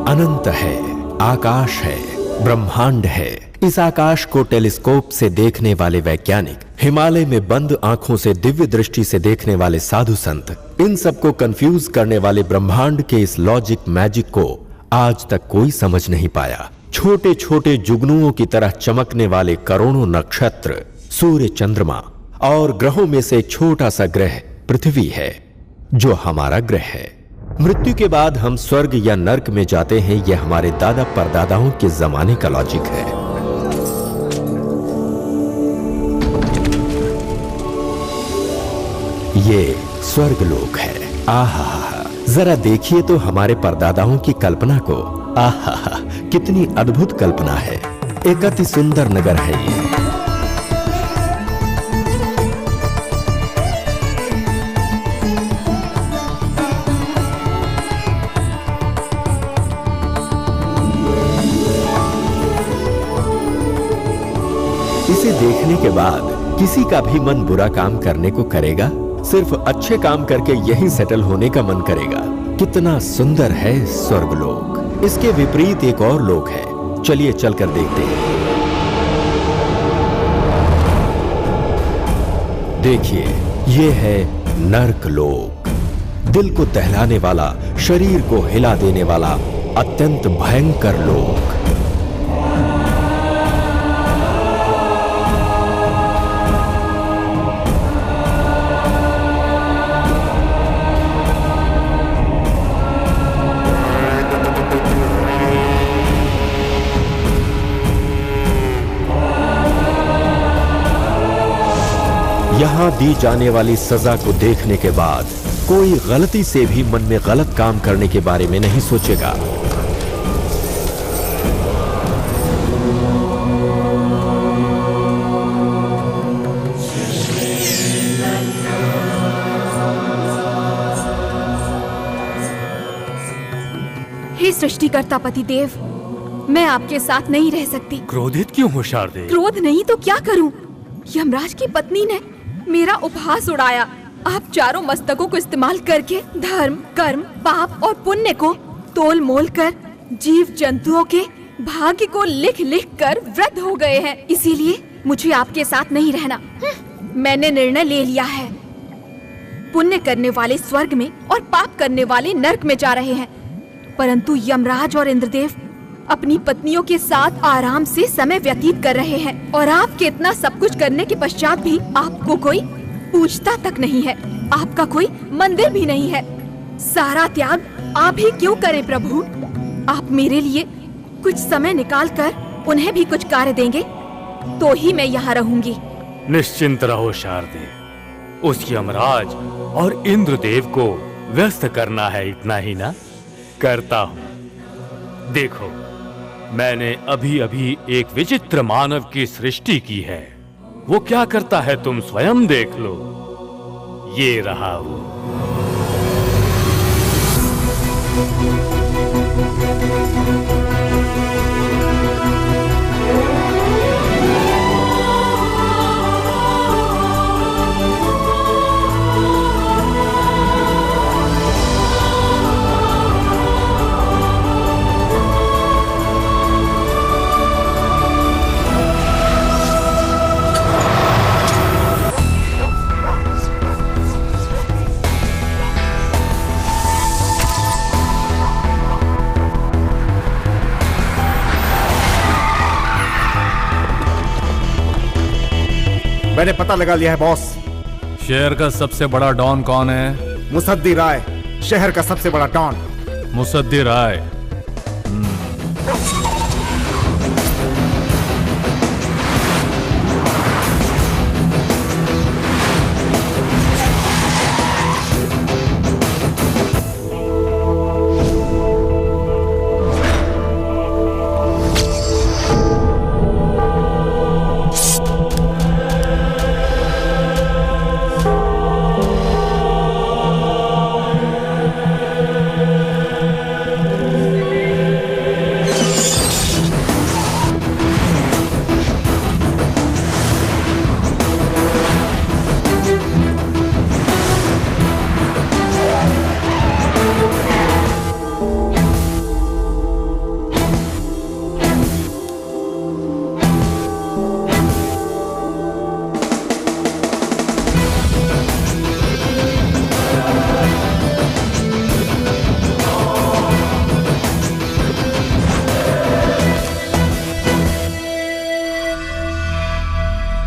अनंत है, आकाश है, ब्रह्मांड है। इस आकाश को टेलीस्कोप से देखने वाले वैज्ञानिक, हिमालय में बंद आंखों से दिव्य दृष्टि से देखने वाले साधु संत, इन सबको कंफ्यूज करने वाले ब्रह्मांड के इस लॉजिक मैजिक को आज तक कोई समझ नहीं पाया। छोटे छोटे जुगनुओं की तरह चमकने वाले करोड़ों नक्षत्र, सूर्य, चंद्रमा और ग्रहों में से एक छोटा सा ग्रह पृथ्वी है, जो हमारा ग्रह है। मृत्यु के बाद हम स्वर्ग या नर्क में जाते हैं, यह हमारे दादा परदादाओं के जमाने का लॉजिक है। ये स्वर्ग लोक है। आहा, जरा देखिए तो हमारे परदादाओं की कल्पना को। आहा, कितनी अद्भुत कल्पना है। एक अति सुंदर नगर है ये। इसे देखने के बाद किसी का भी मन बुरा काम करने को करेगा? सिर्फ अच्छे काम करके यहीं सेटल होने का मन करेगा। कितना सुंदर है स्वर्गलोक। इसके विपरीत एक और लोक है, चलिए चलकर देखते हैं। देखिए, ये है नर्कलोक। दिल को दहलाने वाला, शरीर को हिला देने वाला अत्यंत भयंकर लोक। यहां दी जाने वाली सजा को देखने के बाद कोई गलती से भी मन में गलत काम करने के बारे में नहीं सोचेगा। हे सृष्टिकर्ता पतिदेव, मैं आपके साथ नहीं रह सकती। क्रोधित क्यों हो शारदे? क्रोध नहीं तो क्या करूं? यमराज की पत्नी ने मेरा उपहास उड़ाया। आप चारों मस्तकों को इस्तेमाल करके धर्म, कर्म, पाप और पुण्य को तोल मोल कर जीव जंतुओं के भाग्य को लिख लिख कर वृद्ध हो गए हैं। इसीलिए मुझे आपके साथ नहीं रहना। मैंने निर्णय ले लिया है। पुण्य करने वाले स्वर्ग में और पाप करने वाले नर्क में जा रहे हैं, परंतु यमराज और इंद्रदेव अपनी पत्नियों के साथ आराम से समय व्यतीत कर रहे हैं। और आपके इतना सब कुछ करने के पश्चात भी आपको कोई पूछता तक नहीं है। आपका कोई मंदिर भी नहीं है। सारा त्याग आप ही क्यों करें प्रभु? आप मेरे लिए कुछ समय निकाल कर उन्हें भी कुछ कार्य देंगे तो ही मैं यहाँ रहूंगी। निश्चिंत रहो शारदे, उस यमराज और इंद्रदेव को व्यस्त करना है, इतना ही ना? करता हूँ। देखो, मैंने अभी अभी एक विचित्र मानव की सृष्टि की है। वो क्या करता है तुम स्वयं देख लो। ये रहा वो। मैंने पता लगा लिया है बॉस। शहर का सबसे बड़ा डॉन कौन है? मुसद्दी राय, शहर का सबसे बड़ा डॉन। मुसद्दी राय।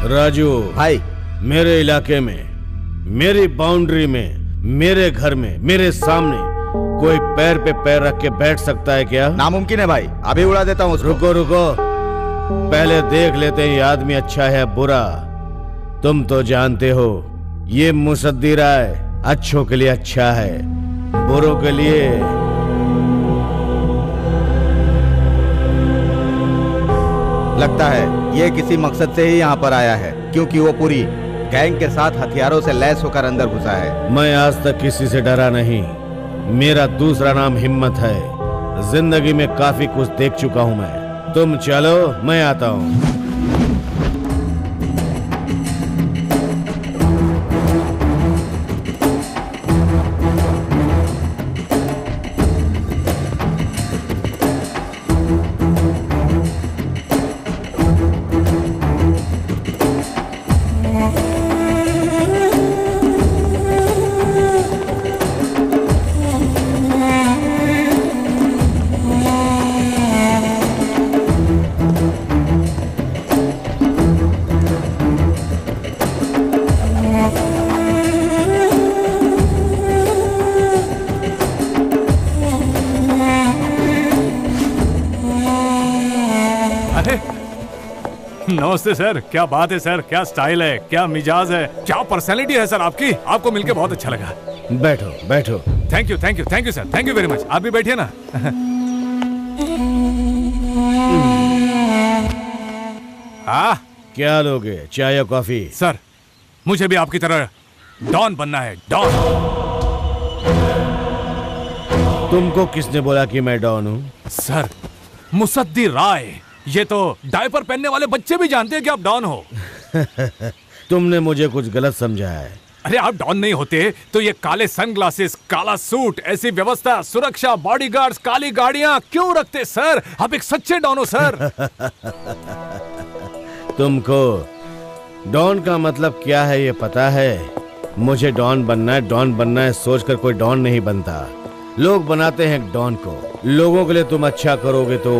राजू भाई, मेरे इलाके में, मेरी बाउंड्री में, मेरे घर में, मेरे सामने कोई पैर पे पैर रख के बैठ सकता है क्या? नामुमकिन है भाई, अभी उड़ा देता हूँ उसको। रुको रुको, पहले देख लेते हैं ये आदमी अच्छा है बुरा। तुम तो जानते हो ये मुसद्दी राय अच्छों के लिए अच्छा है, बुरों के लिए लगता है ये किसी मकसद से ही यहाँ पर आया है, क्योंकि वो पूरी गैंग के साथ हथियारों से लैस होकर अंदर घुसा है। मैं आज तक किसी से डरा नहीं। मेरा दूसरा नाम हिम्मत है। जिंदगी में काफी कुछ देख चुका हूं मैं। तुम चलो, मैं आता हूं। नमस्ते सर, क्या बात है सर, क्या स्टाइल है, क्या मिजाज है, क्या पर्सनैलिटी है सर आपकी। आपको मिलके बहुत अच्छा लगा। बैठो बैठो। Thank you thank you thank you sir, thank you very much. आप भी बैठिए ना। हाँ, क्या लोगे, चाय या कॉफी? सर मुझे भी आपकी तरह डॉन बनना है, डॉन। तुमको किसने बोला कि मैं डॉन हूँ? सर मुसद्दी राय, ये तो डायपर पहनने वाले बच्चे भी जानते हैं कि आप डॉन हो। तुमने मुझे कुछ गलत समझा है। अरे आप डॉन नहीं होते तो ये काले सनग्लासेस, काला सूट, ऐसी व्यवस्था, सुरक्षा, बॉडीगार्ड्स, काली गाड़ियां क्यों रखते सर? आप एक सच्चे डॉन हो सर। तुमको डॉन का मतलब क्या है ये पता है? मुझे डॉन बनना है, डॉन बनना है सोचकर कोई डॉन नहीं बनता। लोग बनाते हैं डॉन को। लोगों के लिए तुम अच्छा करोगे तो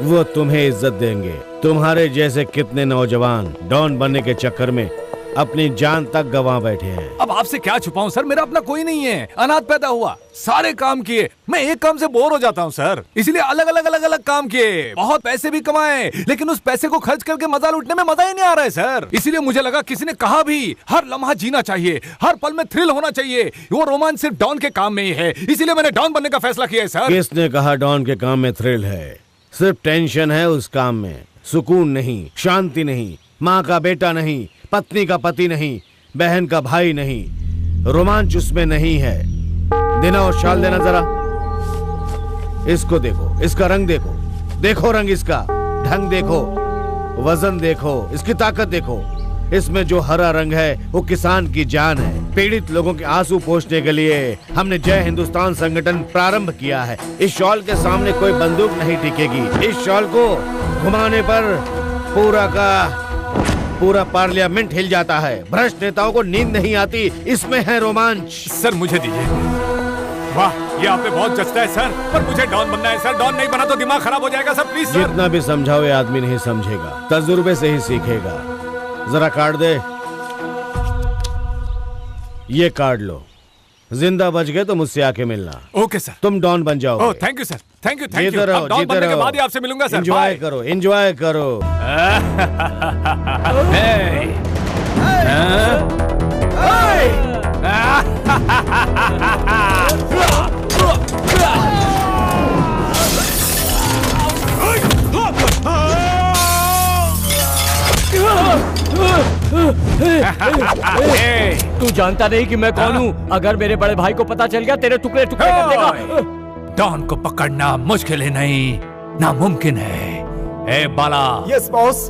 वो तुम्हें इज्जत देंगे। तुम्हारे जैसे कितने नौजवान डॉन बनने के चक्कर में अपनी जान तक गंवा बैठे हैं। अब आपसे क्या छुपाऊं सर, मेरा अपना कोई नहीं है, अनाथ पैदा हुआ, सारे काम किए, मैं एक काम से बोर हो जाता हूं सर, इसलिए अलग अलग काम किए, बहुत पैसे भी कमाए, लेकिन उस पैसे को खर्च करके मजा लूटने में मजा ही नहीं आ रहा है सर। इसीलिए मुझे लगा किसी ने कहा भी हर लम्हा जीना चाहिए, हर पल में थ्रिल होना चाहिए, वो रोमांच सिर्फ डॉन के काम में ही है, इसीलिए मैंने डॉन बनने का फैसला किया है सर। किसने कहा डॉन के काम में थ्रिल है? सिर्फ टेंशन है उस काम में, सुकून नहीं, शांति नहीं, माँ का बेटा नहीं, पत्नी का पति नहीं, बहन का भाई नहीं, रोमांच उसमें नहीं है। देना और शाल देना जरा। इसको देखो, इसका रंग देखो, देखो रंग इसका, ढंग देखो, वजन देखो, इसकी ताकत देखो। इसमें जो हरा रंग है वो किसान की जान है। पीड़ित लोगों के आंसू पोंछने के लिए हमने जय हिंदुस्तान संगठन प्रारंभ किया है। इस शॉल के सामने कोई बंदूक नहीं टिकेगी। इस शॉल को घुमाने पर पूरा का पूरा पार्लियामेंट हिल जाता है। भ्रष्ट नेताओं को नींद नहीं आती, इसमें है रोमांच। सर मुझे दीजिए। वाह, ये आप पे बहुत जचता है सर, पर मुझे डॉन बनना है सर। डॉन नहीं बना तो दिमाग खराब हो जाएगा सर, प्लीज सर। जितना भी समझाओ ये आदमी नहीं समझेगा, तजुर्बे से ही सीखेगा। जरा कार्ड दे। ये कार्ड लो, जिंदा बच गए तो मुझसे आके मिलना। Okay sir. तुम डॉन बन जाओ। Thank you sir, thank you. जीते रहो, डॉन जीते बनने के रहो। बाद ही आपसे मिलूंगा सर। एंजॉय करो, एंजॉय करो। तू जानता नहीं कि मैं कौन हूँ? अगर मेरे बड़े भाई को पता चल गया तेरे टुकड़े टुकड़े कर देगा। डॉन को पकड़ना मुश्किल ही नहीं, नामुमकिन है। ए बाला। Yes boss.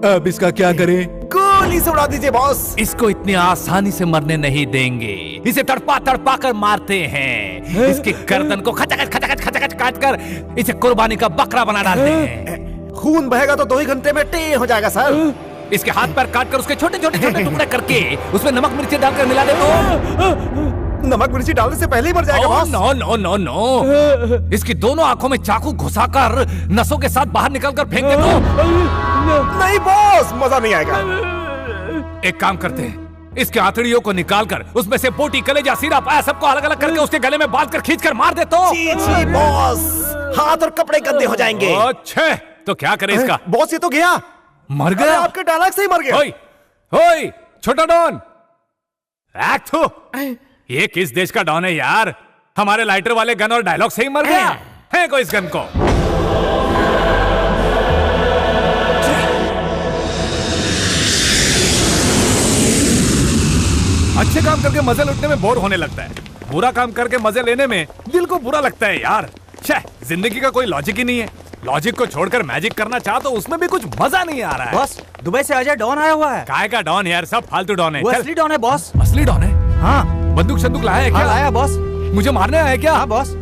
अब इसका क्या करें? गोली से उड़ा दीजिए बॉस। इसको इतनी आसानी से मरने नहीं देंगे, इसे तड़पा तड़पा कर मारते हैं। इसकी गर्दन को खचखच काट कर इसे कुर्बानी का बकरा बना डालते हैं। खून बहेगा तो 2 ही घंटे में टे हो जाएगा सर। इसके हाथ पैर काट कर उसके छोटे छोटे टुकड़े करके उसमें नमक मिर्ची डालकर मिला दे तो नमक मिर्ची डालने से पहले ही मर जाएगा boss. No no no no, इसकी दोनों आंखों में चाकू घुसाकर नसों के साथ बाहर निकल कर फेंक दे तो। नहीं बॉस, मजा नहीं आएगा। एक काम करते हैं, इसके आंतड़ियों को निकालकर उसमें से बोटी, कलेजा, सिरा, पाया सबको अलग अलग करके उसके गले में बांधकर खींचकर मार दे तो। जी बॉस, हाथ और कपड़े गंदे हो जाएंगे। अच्छा, तो क्या करें इसका? बॉस ये तो गया, मर गया। आपके डायलॉग से ही मर गया। ओए, ओए, छोटा डॉन, ये किस देश का डॉन है यार? हमारे लाइटर वाले गन और डायलॉग से ही मर गया है। कोई इस गन को अच्छे काम करके मजे लुटने में बोर होने लगता है, बुरा काम करके मजे लेने में दिल को बुरा लगता है यार। जिंदगी का कोई लॉजिक ही नहीं है। लॉजिक को छोड़कर मैजिक करना चाह तो उसमें भी कुछ मजा नहीं आ रहा है। बॉस, दुबई से अजय डॉन आया हुआ है। काय का डॉन यार? सब फालतू डॉन है। वो असली डॉन है बॉस। असली डॉन है? हाँ। बंदूक शंदूक लाया है क्या? लाया बॉस। मुझे मारने आया है क्या? हाँ बॉस।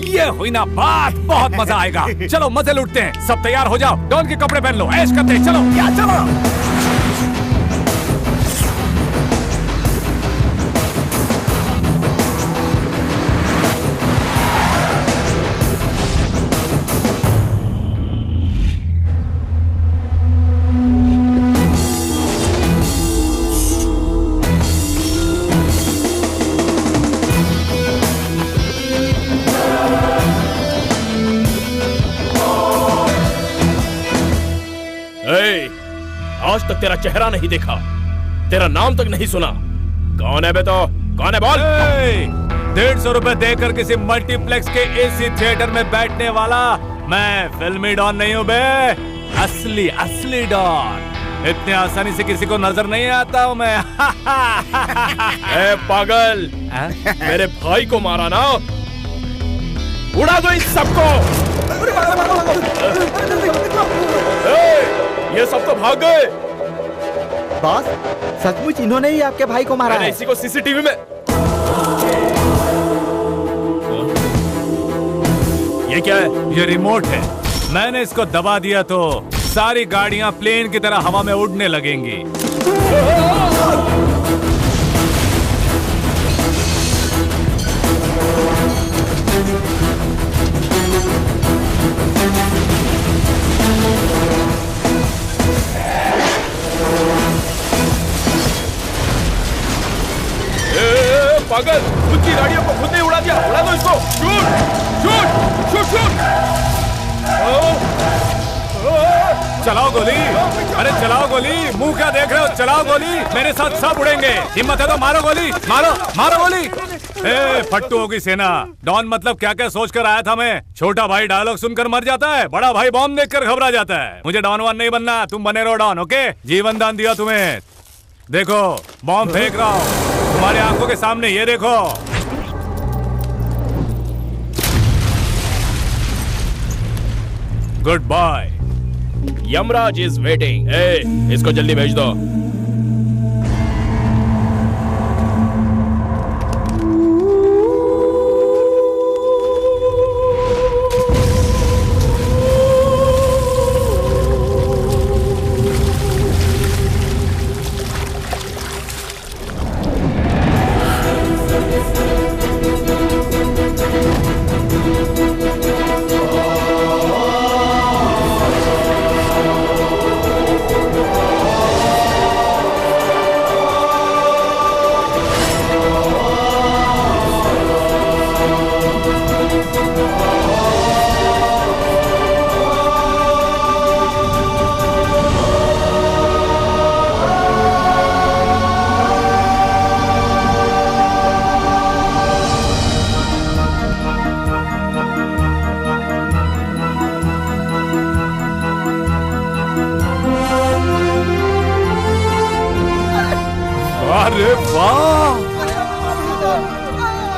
ये हुई ना बात, बहुत मजा आएगा। चलो मजे लूटते हैं, सब तैयार हो जाओ, डॉन के कपड़े पहन लो, ऐश करते हैं। चलो क्या, चलो। आज तक तेरा चेहरा नहीं देखा, तेरा नाम तक नहीं सुना। कौन है बे? तो कौन है बोल? 150 रुपए देकर किसी मल्टीप्लेक्स के एसी थिएटर में बैठने वाला मैं फिल्मी डॉन नहीं हूँ बे, असली असली डॉन। इतने आसानी से किसी को नजर नहीं आता हूँ मैं। ए पागल, मेरे भाई को मारा ना, उड़ा दो इन सबको। ये सब तो भाग गए। बॉस, सचमुच इन्होंने ही आपके भाई को मारा है। इसी को सीसीटीवी में। ये क्या है? ये रिमोट है। मैंने इसको दबा दिया तो सारी गाड़ियां प्लेन की तरह हवा में उड़ने लगेंगी। पागल, खुद की गाड़ियों को खुद ने उड़ा दिया। उड़ा दो इसको। Shoot shoot shoot shoot. चलाओ गोली, अरे चलाओ गोली। मुंह क्या देख रहे हो? चलाओ गोली, मेरे साथ सब उड़ेंगे। हिम्मत है तो मारो गोली, मारो मारो गोली। ए फट्टू होगी सेना। डॉन मतलब क्या क्या सोच कर आया था मैं? छोटा भाई डायलॉग सुनकर मर जाता है, बड़ा भाई बॉम्ब देखकर घबरा जाता है। मुझे डॉन वन नहीं बनना, तुम बने रहो डॉन। ओके, जीवन दान दिया तुम्हें। देखो बॉम्ब फेंक रहा हूँ तुम्हारी आंखों के सामने, ये देखो। Good bye. Yamraj is waiting. इसको जल्दी भेज दो। अरे वाह,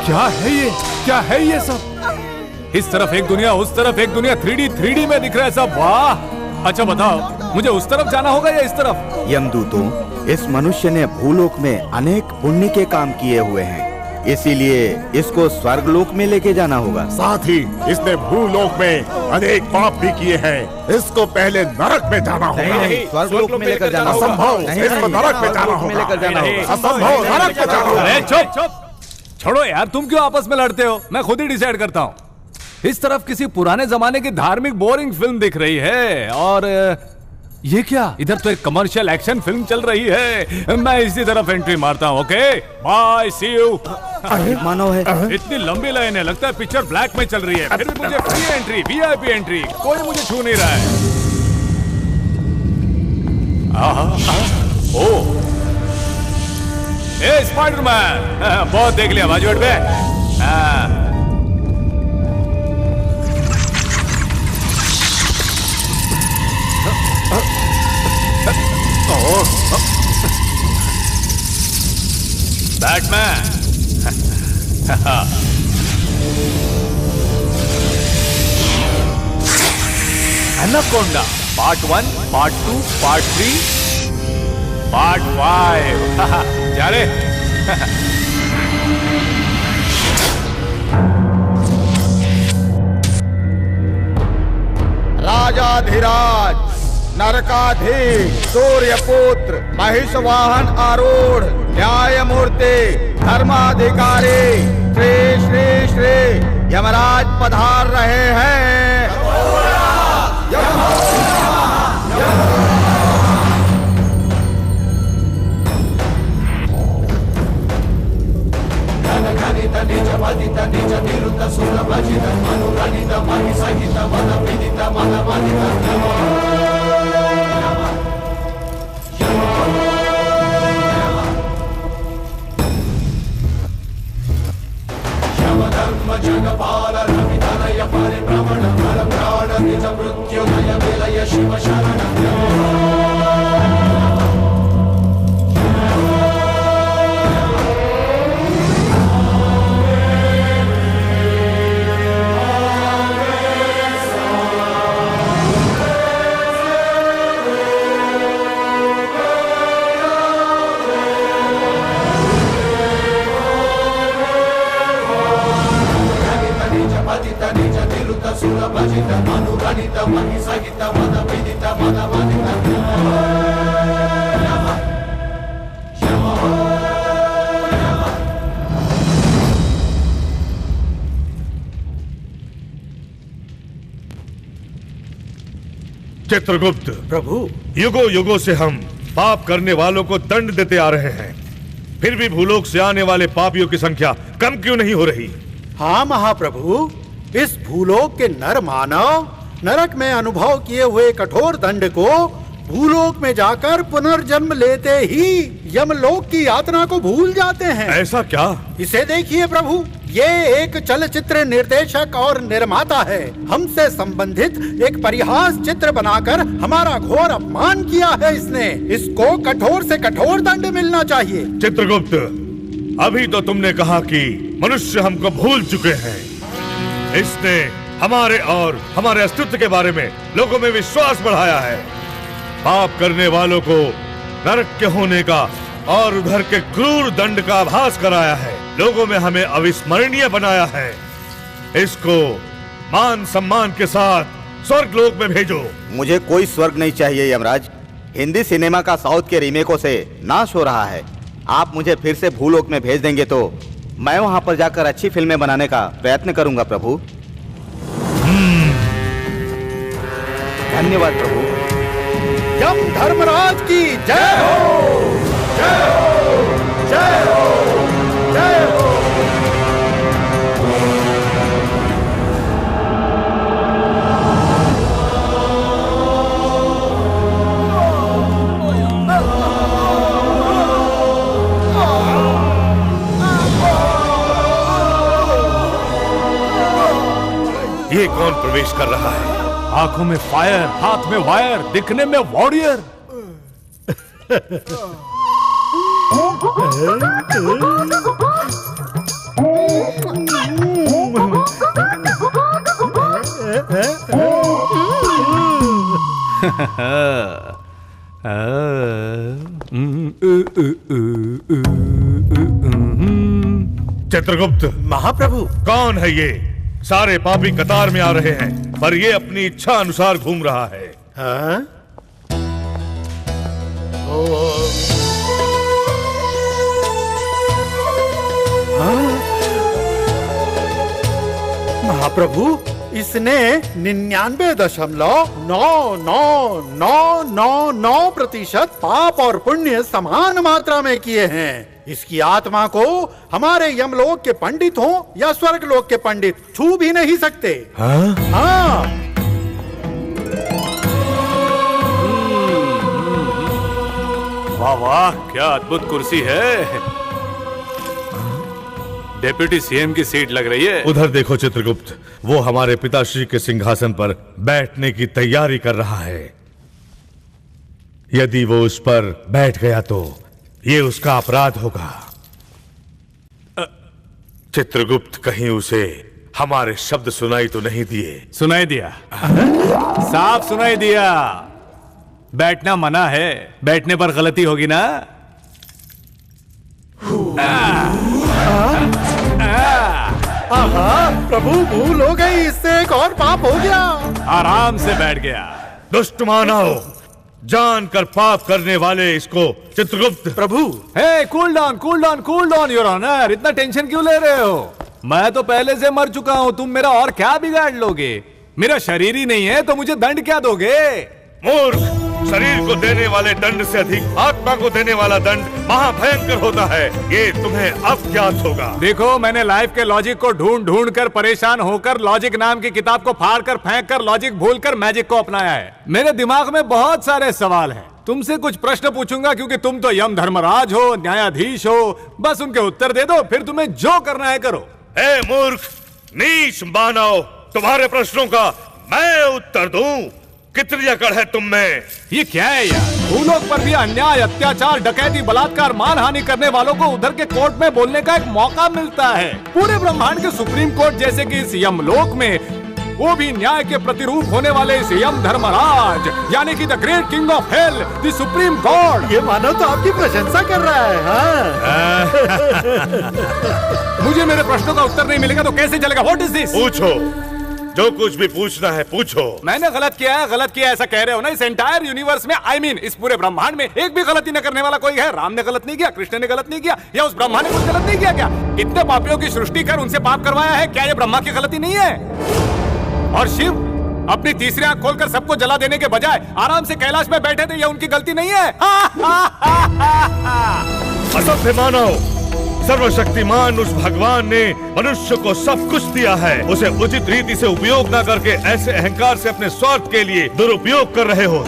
क्या है ये? क्या है ये सब? इस तरफ एक दुनिया, उस तरफ एक दुनिया, 3D में दिख रहा है सब। वाह। अच्छा बताओ, मुझे उस तरफ जाना होगा या इस तरफ? यमदूतों, इस मनुष्य ने भूलोक में अनेक पुण्य के काम किए हुए हैं, इसीलिए इसको स्वर्गलोक में लेके जाना होगा। साथ ही इसने भूलोक में अनेक पाप भी किए हैं, इसको पहले नरक में जाना होगा। नहीं, स्वर्गलोक में लेकर जाना होगा। असंभव, इसको नरक में जाना होगा। लेकर जाना होगा। असंभव, नरक में जाना होगा। अरे चुप, छोड़ो यार, तुम क्यों आपस में लड़ते हो? मैं खुद ही डिसाइड करता हूँ। इस तरफ किसी पुराने जमाने की धार्मिक बोरिंग फिल्म दिख रही है और ये क्या? इधर तो एक कमर्शियल एक्शन फिल्म चल रही है, मैं इसी तरफ एंट्री मारता हूँ। Okay bye, see you. मानो है। इतनी लंबी लाइन है, लगता है पिक्चर ब्लैक में चल रही है, फिर भी मुझे फ्री एंट्री, वीआईपी एंट्री, कोई मुझे छू नहीं रहा है। ओ ए स्पाइडरमैन, बहुत देख लिया बाजू पे। Batman. Anaconda part 1, part 2, part 3, part 5। जा रे। राजाधिराज, नरकाधीश, सूर्यपुत्र, महिषवाहन आरूढ़, न्यायमूर्ति, धर्माधिकारी, श्री श्री श्री यमराज पधार रहे हैं। चित्रगुप्त प्रभु, युगों युगों से हम पाप करने वालों को दंड देते आ रहे हैं, फिर भी भूलोक से आने वाले पापियों की संख्या कम क्यों नहीं हो रही? हाँ महाप्रभु, इस भूलोक के नर मानव नरक में अनुभव किए हुए कठोर दंड को भूलोक में जाकर पुनर्जन्म लेते ही यमलोक की यातना को भूल जाते हैं। ऐसा क्या? इसे देखिए प्रभु, ये एक चलचित्र निर्देशक और निर्माता है। हमसे संबंधित एक परिहास चित्र बनाकर हमारा घोर अपमान किया है इसने। इसको कठोर से कठोर दंड मिलना चाहिए। चित्रगुप्त, अभी तो तुमने कहा कि मनुष्य हमको भूल चुके हैं। इसने हमारे और हमारे अस्तित्व के बारे में लोगों में विश्वास बढ़ाया है। पाप करने वालों को नरक के होने का और उधर के क्रूर दंड का आभास कराया है। लोगों में हमें अविस्मरणीय बनाया है। इसको मान सम्मान के साथ स्वर्ग लोक में भेजो। मुझे कोई स्वर्ग नहीं चाहिए यमराज। हिंदी सिनेमा का साउथ के रीमेकों से नाश हो रहा है। आप मुझे फिर से भूलोक में भेज देंगे तो मैं वहां पर जाकर अच्छी फिल्में बनाने का प्रयत्न करूंगा प्रभु। धन्यवाद प्रभु। यम धर्मराज की जय हो, जय हो, जय हो, जय हो। ये कौन प्रवेश कर रहा है? आंखों में फायर, हाथ में वायर, दिखने में वॉरियर। चित्रगुप्त महाप्रभु, कौन है ये? सारे पापी कतार में आ रहे हैं, पर ये अपनी इच्छा अनुसार घूम रहा है। हाँ? हाँ? महाप्रभु, इसने 99.999999% पाप और पुण्य समान मात्रा में किए हैं। इसकी आत्मा को हमारे यमलोक के पंडित हो या स्वर्गलोक के पंडित छू भी नहीं सकते। हाँ। वाह वाह, क्या अद्भुत कुर्सी है। डेप्यूटी सीएम की सीट लग रही है। उधर देखो चित्रगुप्त, वो हमारे पिताश्री के सिंहासन पर बैठने की तैयारी कर रहा है। यदि वो उस पर बैठ गया तो ये उसका अपराध होगा। चित्रगुप्त कहीं उसे हमारे शब्द सुनाई तो नहीं दिए? सुनाई दिया, साफ सुनाई दिया। बैठना मना है, बैठने पर गलती होगी ना। प्रभु भूल हो गई, इससे एक और पाप हो गया। आराम से बैठ गया। दुष्ट मानव, जानकर पाप करने वाले इसको चित्रगुप्त। प्रभु हे, cool down cool down cool down your honour, इतना टेंशन क्यों ले रहे हो? मैं तो पहले से मर चुका हूँ, तुम मेरा और क्या बिगाड़ लोगे? मेरा शरीर ही नहीं है तो मुझे दंड क्या दोगे? मूर्ख, शरीर को देने वाले दंड से अधिक आत्मा को देने वाला दंड महाभयंकर होता है। ये तुम्हें अब ज्ञात होगा। देखो, मैंने लाइफ के लॉजिक को ढूंढ ढूंढ कर परेशान होकर लॉजिक नाम की किताब को फाड़ कर फेंक कर लॉजिक भूलकर मैजिक को अपनाया है। मेरे दिमाग में बहुत सारे सवाल हैं। तुमसे कुछ प्रश्न पूछूंगा क्योंकि तुम तो यम धर्मराज हो, न्यायाधीश हो। बस उनके उत्तर दे दो, फिर तुम्हें जो करना है करो। हे मूर्ख, नीच मानव, तुम्हारे प्रश्नों का मैं उत्तर दूं? कितनी अकड़ है तुम में? ये क्या है यार? भूलोक पर भी अन्याय, अत्याचार, डकैती, बलात्कार, मानहानि करने वालों को उधर के कोर्ट में बोलने का एक मौका मिलता है। पूरे ब्रह्मांड के सुप्रीम कोर्ट जैसे कि इस यमलोक में, वो भी न्याय के प्रतिरूप होने वाले इस यम धर्मराज, यानी कि the great king of hell, the supreme God. ये मानव तो आपकी प्रशंसा कर रहा है। हाँ? मुझे मेरे प्रश्नों का उत्तर नहीं मिलेगा तो कैसे चलेगा? What is this? पूछो, जो कुछ भी पूछना है पूछो। मैंने गलत किया ऐसा कह रहे हो ना? इस एंटायर यूनिवर्स में, I mean, इस पूरे ब्रह्मांड में एक भी गलती न करने वाला कोई है? राम ने गलत नहीं किया, कृष्ण ने गलत नहीं किया, या उस ब्रह्मा ने कुछ गलत नहीं किया क्या? इतने पापियों की सृष्टि कर उनसे पाप करवाया है, क्या ये ब्रह्मा की गलती नहीं है? और शिव अपनी तीसरी आंख खोलकर सबको जला देने के बजाय आराम से कैलाश में बैठे थे, यह उनकी गलती नहीं है? असभ्य मानव, सर्वशक्तिमान उस भगवान ने मनुष्य को सब कुछ दिया है। उसे उचित रीति से उपयोग न करके ऐसे अहंकार से अपने स्वार्थ के लिए दुरुपयोग कर रहे हो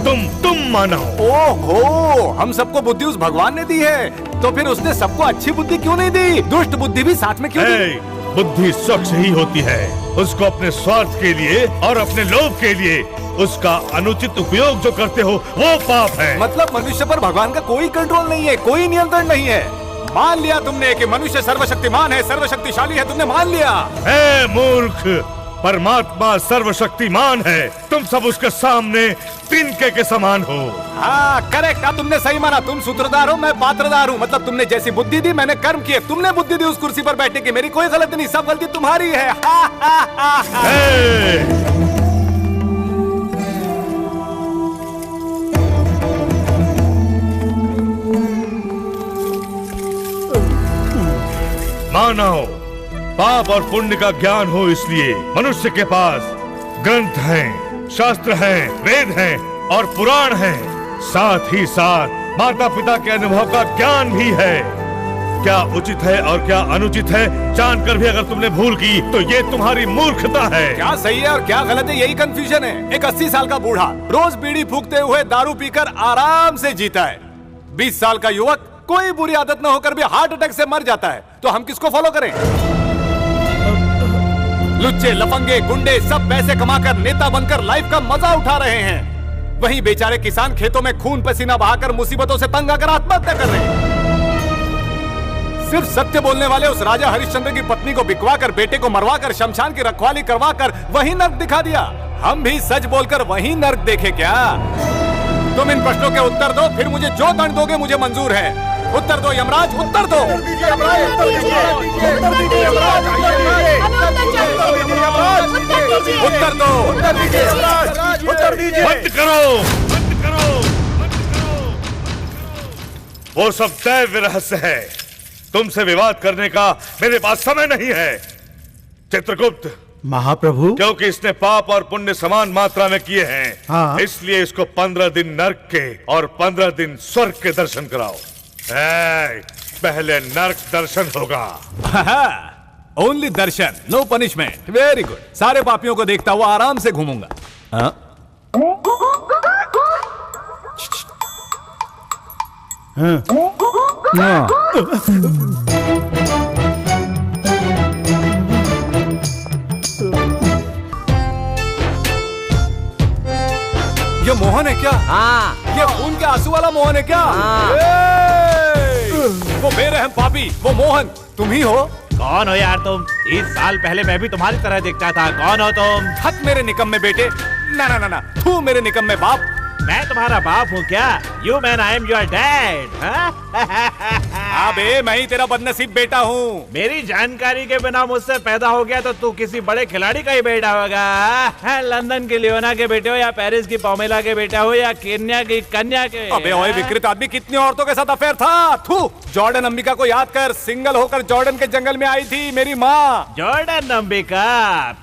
तुम मानव। ओहो, हम सबको बुद्धि उस भगवान ने दी है, तो फिर उसने सबको अच्छी बुद्धि क्यों नहीं दी? दुष्ट बुद्धि भी साथ में क्यों दी? बुद्धि स्वच्छ ही होती है। उसको अपने स्वार्थ के लिए और अपने लोभ के लिए उसका अनुचित उपयोग जो करते हो वो पाप है। मतलब मनुष्य पर भगवान का कोई कंट्रोल नहीं है, कोई नियंत्रण नहीं है। मान लिया तुमने कि मनुष्य सर्वशक्तिमान है, सर्वशक्तिशाली है, तुमने मान लिया। हे मूर्ख, परमात्मा सर्वशक्तिमान है, तुम सब उसके सामने तिनके के समान हो। हाँ, करेक्ट, तुमने सही माना। तुम सूत्रधार हो, मैं पात्रधार हूँ। मतलब तुमने जैसी बुद्धि दी मैंने कर्म किए, तुमने बुद्धि दी उस कुर्सी पर बैठने की, मेरी कोई गलती नहीं, सब गलती तुम्हारी है। मानव, पाप और पुण्य का ज्ञान हो इसलिए मनुष्य के पास ग्रंथ हैं, शास्त्र हैं, वेद हैं और पुराण हैं। साथ ही साथ माता पिता के अनुभव का ज्ञान भी है। क्या उचित है और क्या अनुचित है जानकर भी अगर तुमने भूल की तो ये तुम्हारी मूर्खता है। क्या सही है और क्या गलत है, यही कंफ्यूजन है। एक 80 साल का बूढ़ा रोज बीड़ी फूकते हुए दारू पीकर आराम से जीता है। 20 साल का युवक कोई बुरी आदत न होकर भी हार्ट अटैक से मर जाता है। तो हम किसको फॉलो करें? लुच्चे, लफंगे, गुंडे सब पैसे कमाकर नेता बनकर लाइफ का मजा उठा रहे हैं। वहीं बेचारे किसान खेतों में खून पसीना बहाकर मुसीबतों से तंग आकर आत्महत्या कर रहे हैं। सिर्फ सत्य बोलने वाले उस राजा हरिश्चंद्र की पत्नी को बिकवाकर, बेटे को मरवाकर, शमशान की रखवाली करवाकर वही नर्क दिखा दिया। हम भी सच बोलकर वही नर्क देखे क्या? तुम इन प्रश्नों के उत्तर दो, फिर मुझे जो दंड दोगे मुझे मंजूर है। उत्तर दो यमराज, उत्तर दो। उत्तर दो, उत्तर दीजिए। बंद करो, बंद करो, बंद करो। वो सब दैव रहस्य है, तुमसे विवाद करने का मेरे पास समय नहीं है। चित्रगुप्त, महाप्रभु, क्योंकि इसने पाप और पुण्य समान मात्रा में किए हैं। हाँ। इसलिए इसको 15 दिन नर्क के और 15 दिन स्वर्ग के दर्शन कराओ। पहले नर्क दर्शन होगा। ओनली दर्शन, नो पनिशमेंट। Very good. सारे पापियों को देखता हुआ आराम से घूमूंगा। हाँ? ये मोहन है क्या? हाँ। ये खून के आंसू वाला मोहन है क्या? हाँ। वो बेरहम पापी, वो मोहन तुम ही हो? कौन हो यार तुम? 30 साल पहले मैं भी तुम्हारी तरह दिखता था। कौन हो तुम? हट मेरे निकम्मे बेटे। ना ना ना ना, तू मेरे निकम्मे बाप। मैं तुम्हारा बाप हूँ क्या? You man, I am your dad। अबे मैं ही तेरा बदनसीब बेटा हूँ। मेरी जानकारी के बिना मुझसे पैदा हो गया तो तू किसी बड़े खिलाड़ी का ही बेटा होगा। लंदन के लियोना के बेटे हो या पेरिस की पमेला के बेटा हो या केन्या की कन्या के। अबे ओए विकृत आदमी, कितनी औरतों के साथ अफेयर था? थू, जॉर्डन अंबिका को याद कर। सिंगल होकर जॉर्डन के जंगल में आई थी मेरी माँ। जॉर्डन अंबिका,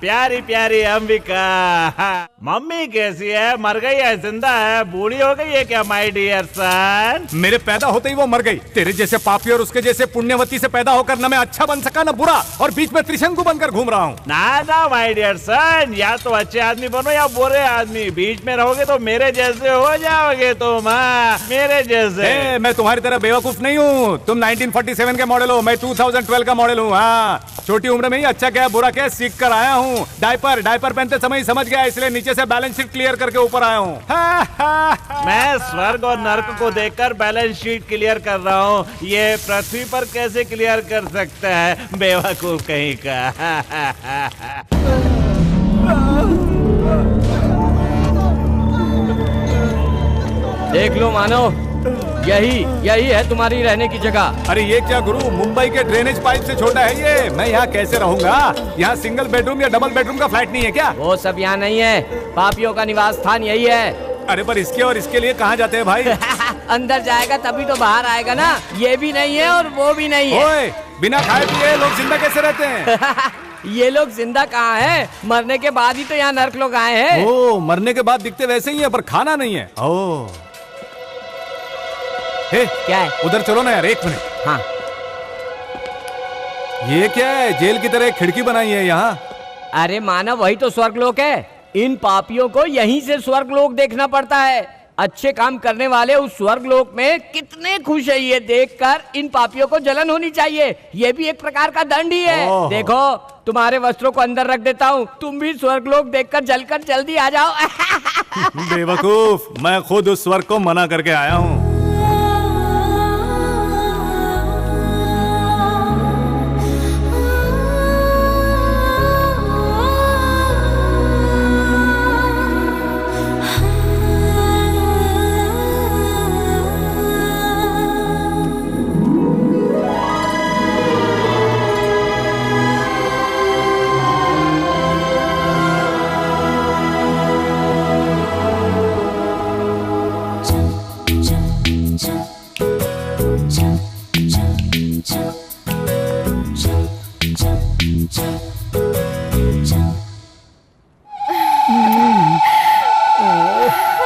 प्यारी प्यारी अंबिका। मम्मी कैसी है? मर गई है, जिंदा है, बूढ़ी हो गई है क्या माय डियर सन? मेरे पैदा होते ही वो मर गई। तेरे जैसे पापी और उसके जैसे पुण्यवती से पैदा होकर न मैं अच्छा बन सका न बुरा, और बीच में त्रिशंकु बनकर घूम रहा हूँ। ना ना माय डियर सन, या तो अच्छे आदमी बनो या बुरे आदमी। बीच में रहोगे तो मेरे जैसे हो जाओगे तुम। मेरे जैसे। मैं तुम्हारी तरह बेवकूफ नहीं हूँ। तुम 1947 के मॉडल हो, मैं 2012 का मॉडल हूँ। हाँ, छोटी उम्र में ही अच्छा क्या बुरा क्या सीख कर आया हूँ। डायपर पहनते समय ही समझ गया, इसलिए नीचे से बैलेंस शीट क्लियर करके ऊपर आया हूँ। मैं स्वर्ग और नर्क को देखकर बैलेंस शीट क्लियर कर रहा हूँ। ये पृथ्वी पर कैसे क्लियर कर सकता है बेवकूफ कहीं का। देख लो मानव, यही है तुम्हारी रहने की जगह। अरे ये क्या गुरु, मुंबई के ड्रेनेज पाइप से छोटा है ये। मैं यहाँ कैसे रहूंगा? यहाँ सिंगल बेडरूम या डबल बेडरूम का फ्लैट नहीं है क्या? वो सब यहाँ नहीं है, पापियों का निवास स्थान यही है। अरे पर इसके और इसके लिए कहाँ जाते हैं भाई? अंदर जाएगा तभी तो बाहर आएगा ना। ये भी नहीं है और वो भी नहीं है। ओए, बिना खाए पिए लोग जिंदा कैसे रहते हैं? ये लोग जिंदा कहाँ है? मरने के बाद ही तो यहाँ नर्क लोग आए हैं। ओ, मरने के बाद दिखते वैसे ही है पर खाना नहीं है। ओ, हे, क्या है? उधर चलो ना यार, एक मिनट। हाँ। ये क्या है? जेल की तरह एक खिड़की बनाई है यहाँ। अरे मानव, वही तो स्वर्गलोक है। इन पापियों को यहीं से स्वर्गलोक देखना पड़ता है। अच्छे काम करने वाले उस स्वर्गलोक में कितने खुश है, ये देखकर इन पापियों को जलन होनी चाहिए। ये भी एक प्रकार का दंड ही है। देखो, तुम्हारे वस्त्रों को अंदर रख देता हूँ, तुम भी स्वर्गलोक देखकर जलकर जल्दी आ जाओ। बेवकूफ, मैं खुद उस स्वर्ग को मना करके आया हूँ।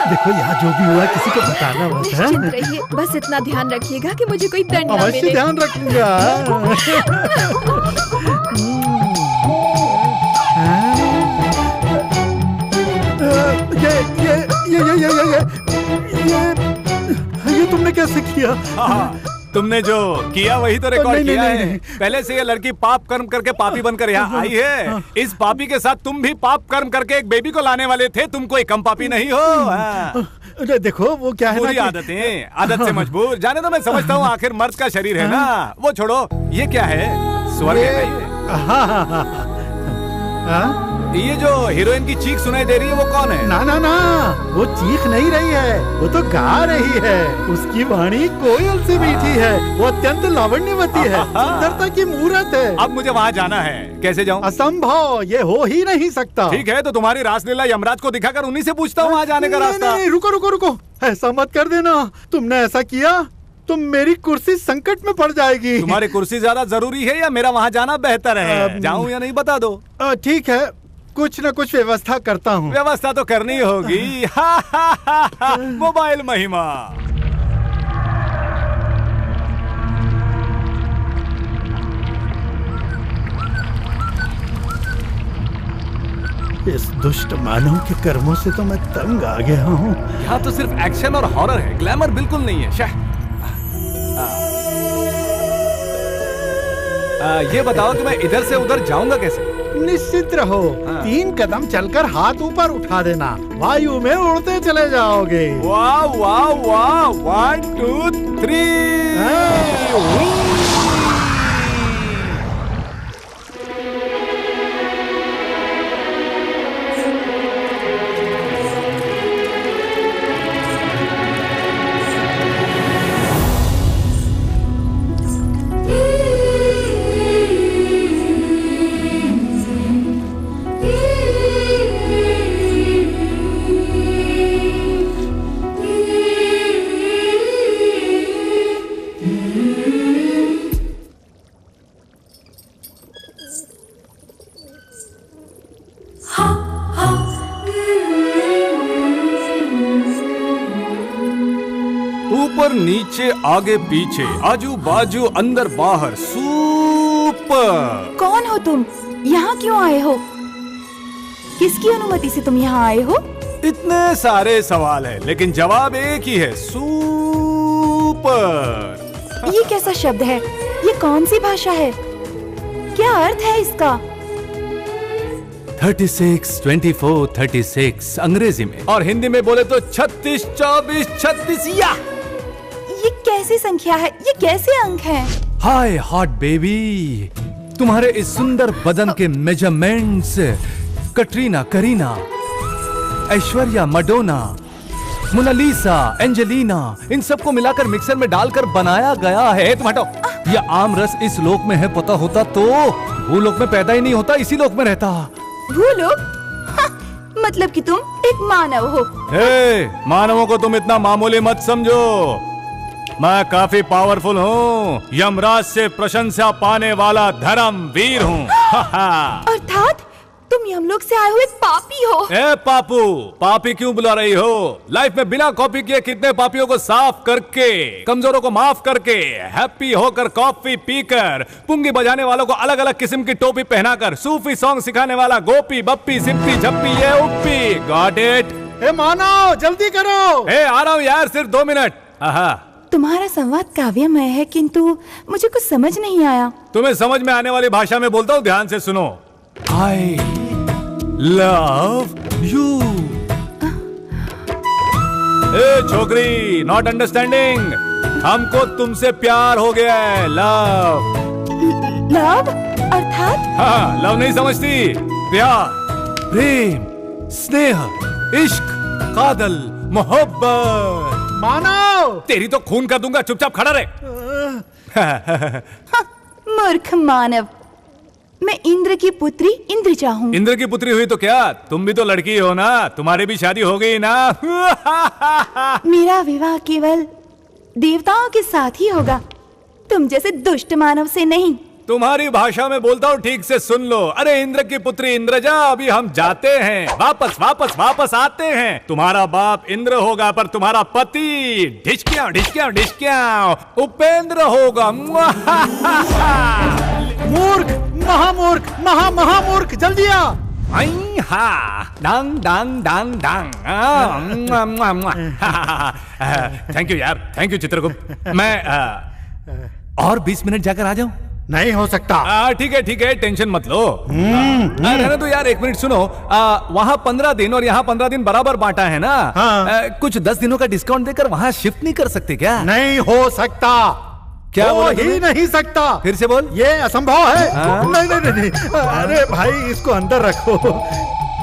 देखो यहाँ जो भी हुआ किसी को बताना मत है। निश्चिंत रहिए, बस इतना ध्यान रखिएगा कि मुझे कोई दंड ना अवश्य मिले। ध्यान रखूंगा। ये तुमने कैसे किया? तुमने जो किया वही तो रिकॉर्ड नहीं, किया नहीं, है। नहीं। पहले से ये लड़की पाप कर्म करके पापी बनकर यहाँ आई है। इस पापी के साथ तुम भी पाप कर्म करके एक बेबी को लाने वाले थे। तुम कोई कम पापी नहीं हो। अरे देखो वो क्या है ना पूरी कि- आदतें, आदत से मजबूर। जाने तो मैं समझता हूँ आखिर मर्द का शरीर है ना। वो छोड़ो, ये क्या है? स्वर्ग है ये? हाँ? ये जो हीरोइन की चीख सुनाई दे रही है वो कौन है? ना ना ना, वो चीख नहीं रही है, वो तो गा रही है। उसकी वाणी कोयल से मीठी है। वो अत्यंत लावण्यवती है, सुंदरता की मूरत है। अब मुझे वहाँ जाना है, कैसे जाऊँ? असंभव, ये हो ही नहीं सकता। ठीक है, तो तुम्हारी रासलीला यमराज को दिखाकर उन्हीं से पूछता हूँ वहाँ जाने का रास्ता। नहीं, रुको रुको रुको, ऐसा मत कर देना। तुमने ऐसा किया तो मेरी कुर्सी संकट में पड़ जाएगी। तुम्हारी कुर्सी ज्यादा जरूरी है या मेरा वहाँ जाना बेहतर है? जाऊँ या नहीं बता दो। ठीक है, कुछ न कुछ व्यवस्था करता हूँ। व्यवस्था तो करनी होगी। मोबाइल महिमा। इस दुष्ट मानव के कर्मों से तो मैं तंग आ गया हूँ। यहाँ तो सिर्फ एक्शन और हॉरर है, ग्लैमर बिल्कुल नहीं है। ये बताओ कि मैं इधर से उधर जाऊंगा कैसे? निश्चित रहो, 3 कदम चलकर हाथ ऊपर उठा देना, वायु में उड़ते चले जाओगे। वाह वाह वाह, 1 2 3। ऊपर नीचे आगे पीछे आजू बाजू अंदर बाहर सुपर। कौन हो तुम? यहाँ क्यों आए हो? किसकी अनुमति से तुम यहाँ आए हो? इतने सारे सवाल है लेकिन जवाब एक ही है, सुपर। ये कैसा शब्द है? ये कौन सी भाषा है? क्या अर्थ है इसका? 36, 24, 36 अंग्रेजी में, और हिंदी में बोले तो 36, 24, 36। या ये कैसी संख्या है? ये कैसे अंक हैं? हाय हॉट बेबी, तुम्हारे इस सुंदर बदन के measurements Katrina, Kareena, Aishwarya, Madonna, Mona Lisa, Angelina, इन सबको मिलाकर मिक्सर में डालकर बनाया गया है। तुम हटो। यह आम रस इस लोक में है, पता होता तो भूलोक में पैदा ही नहीं होता, इसी लोक में रहता। भूलोक? मतलब कि तुम एक मानव हो। मानवों को तुम इतना मामूली मत समझो, मैं काफी पावरफुल हूँ, यमराज से प्रशंसा पाने वाला धर्मवीर हूँ। अर्थात तुम यमलोक से आए हुए एक पापी हो। ए पापू, पापी क्यों बुला रही हो? लाइफ में बिना कॉपी किए कितने पापियों को साफ करके, कमजोरों को माफ करके, हैप्पी होकर कॉफी पीकर, पुंगी बजाने वालों को अलग अलग किस्म की टोपी पहनाकर, सूफी सॉन्ग सिखाने वाला गोपी, बप्पी, सिप्पी, झप्पी, ये उप्पी। Got it? ए मानो, जल्दी करो। ए आ रहा हूँ यार, सिर्फ 2 मिनट। तुम्हारा संवाद काव्यमय है किंतु मुझे कुछ समझ नहीं आया। तुम्हें समझ में आने वाली भाषा में बोलता हूँ, ध्यान से सुनो। I love you। ए छोकरी, नॉट अंडरस्टैंडिंग, हमको तुमसे प्यार हो गया है। लव। लव अर्थात? हाँ, लव नहीं समझती? प्यार, प्रेम, स्नेह, इश्क, कादल, मोहब्बत। मानो, तेरी तो खून कर दूंगा, चुपचाप खड़ा रहे। मूर्ख मानव, मैं इंद्र की पुत्री इंद्रजा हूँ। इंद्र की पुत्री हुई तो क्या, तुम भी तो लड़की हो ना, तुम्हारी भी शादी हो गई ना। मेरा विवाह केवल देवताओं के साथ ही होगा, तुम जैसे दुष्ट मानव से नहीं। तुम्हारी भाषा में बोलता हूँ, ठीक से सुन लो। अरे इंद्र की पुत्री इंद्रजा, अभी हम जाते हैं, वापस आते हैं। तुम्हारा बाप इंद्र होगा पर तुम्हारा पति ढिचक्यां ढिचक्यां ढिचक्यां उपेंद्र होगा। मूर्ख, महामूर्ख, महामूर्ख, जल्दी आ। डांग डांग डांग डांग। थैंक यू यार, थैंक यू चित्रगुप्त। मैं और 20 मिनट जाकर आ जाऊं? नहीं हो सकता। ठीक है, टेंशन मत लो। रहने दो यार, 1 मिनट सुनो। वहाँ 15 दिन और यहाँ 15 दिन बराबर बांटा है ना। कुछ 10 दिनों का डिस्काउंट देकर वहाँ शिफ्ट नहीं कर सकते क्या? नहीं हो सकता। क्या हो ही नहीं सकता। फिर से बोल। ये असंभव है। नहीं। अरे भाई, इसको अंदर रखो,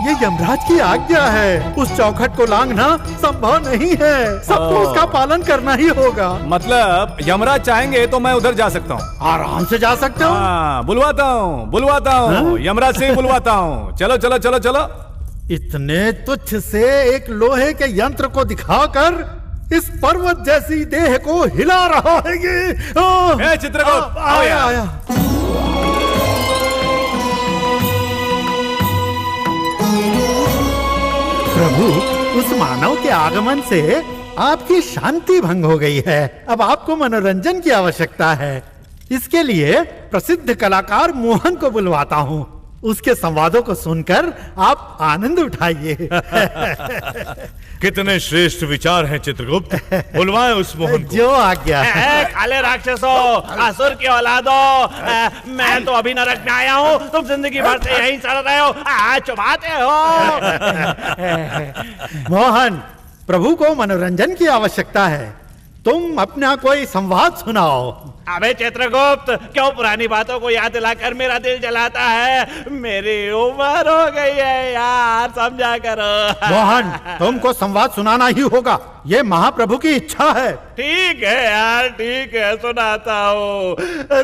ये यमराज की आज्ञा है। उस चौखट को लांघना संभव नहीं है, सबको उसका पालन करना ही होगा। मतलब यमराज चाहेंगे तो मैं उधर जा सकता हूँ? आराम से जा सकते हो। बुलवाता हूँ, यमराज से ही बुलवाता हूँ। चलो। इतने तुच्छ से एक लोहे के यंत्र को दिखाकर इस पर्वत जैसी देह को हिला रहा है ये। चित्रगुप्त, आया। प्रभु, उस मानव के आगमन से आपकी शांति भंग हो गई है। अब आपको मनोरंजन की आवश्यकता है। इसके लिए प्रसिद्ध कलाकार मोहन को बुलवाता हूँ। उसके संवादों को सुनकर आप आनंद उठाइए। कितने श्रेष्ठ विचार हैं चित्रगुप्त। बुलवाएं उस मोहन को। जो आज्ञा। काले राक्षसों, असुर की औलादों, मैं तो अभी नरक में आया हूँ, तुम जिंदगी भर से यहीं चढ़ रहे हो, चुभाते हो। मोहन, प्रभु को मनोरंजन की आवश्यकता है। तुम अपना कोई संवाद सुनाओ। अबे चित्रगुप्त, क्यों पुरानी बातों को याद दिलाकर मेरा दिल जलाता है? मेरी उम्र हो गई है यार, समझा करो। मोहन, तुमको संवाद सुनाना ही होगा, ये महाप्रभु की इच्छा है। ठीक है यार, ठीक है, सुनाता हूँ।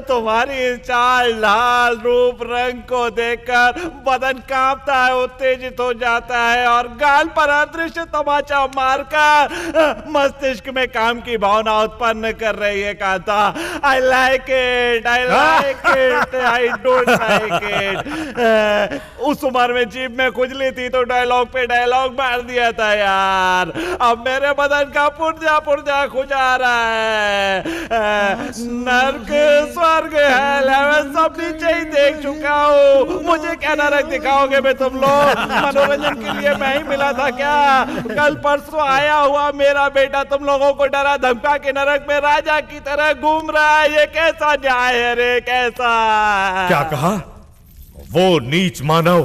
तुम्हारी चाल ढाल रूप रंग को देखकर बदन कांपता है, उत्तेजित हो जाता है और गाल पर अदृश्य तमाचा मारकर मस्तिष्क में काम की भावना उत्पन्न कर रही है। Kanta, I like it, I like it, I don't like it। उस उम्र में जीभ में खुजली थी तो डायलॉग पे डायलॉग मार दिया था यार। अब मेरे बदन का पुर्जा खुजा रहा है। नरक, स्वर्ग, हेल, सब नीचे ही देख चुका हूँ। मुझे क्या नरक दिखाओगे बे तुम लोग? मनोरंजन के लिए मैं ही मिला था क्या? कल परसों आया हुआ मेरा बेटा तुम लोगों को डरा धमका के नरक में राजा की तरह घूम रहा है। ये कैसा न्याय है रे, कैसा? क्या कहा? वो नीच मानव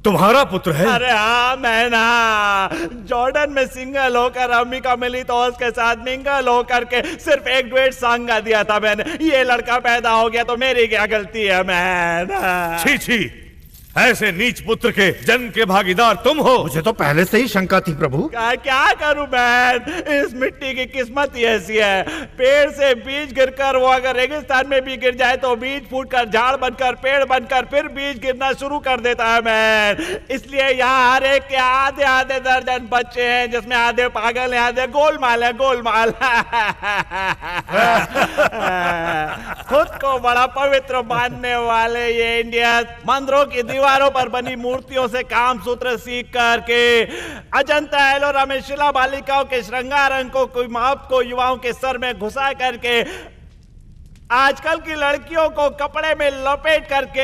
तुम्हारा पुत्र है? अरे हाँ, मैं ना जॉर्डन में सिंगल होकर अम्मी का मिली तो उसके साथ मिंगल होकर के सिर्फ एक डुएट सॉन्ग गा दिया था मैंने। ये लड़का पैदा हो गया तो मेरी क्या गलती है? मैं छी छी, ऐसे नीच पुत्र के जन्म के भागीदार तुम हो। मुझे तो पहले से ही शंका थी प्रभु। क्या करूं मैं? इस मिट्टी की किस्मत ही ऐसी है। पेड़ से बीज गिरकर वो अगर रेगिस्तान में भी गिर जाए तो बीज फूटकर झाड़ बनकर पेड़ बनकर फिर बीज गिरना शुरू कर देता है मैं। इसलिए यहाँ हर एक के आधे आधे दर्जन बच्चे हैं, जिसमें आधे पागल हैं, आधे गोलमाल है, गोलमाल। खुद को बड़ा पवित्र मानने वाले ये इंडियन मंदिरों की दीवारों पर बनी मूर्तियों से काम सूत्र सीख करके अजंता एलोरा में शिला बालिकाओं के श्रृंगार अंकों को माप को युवाओं के सर में घुसा करके आजकल की लड़कियों को कपड़े में लपेट करके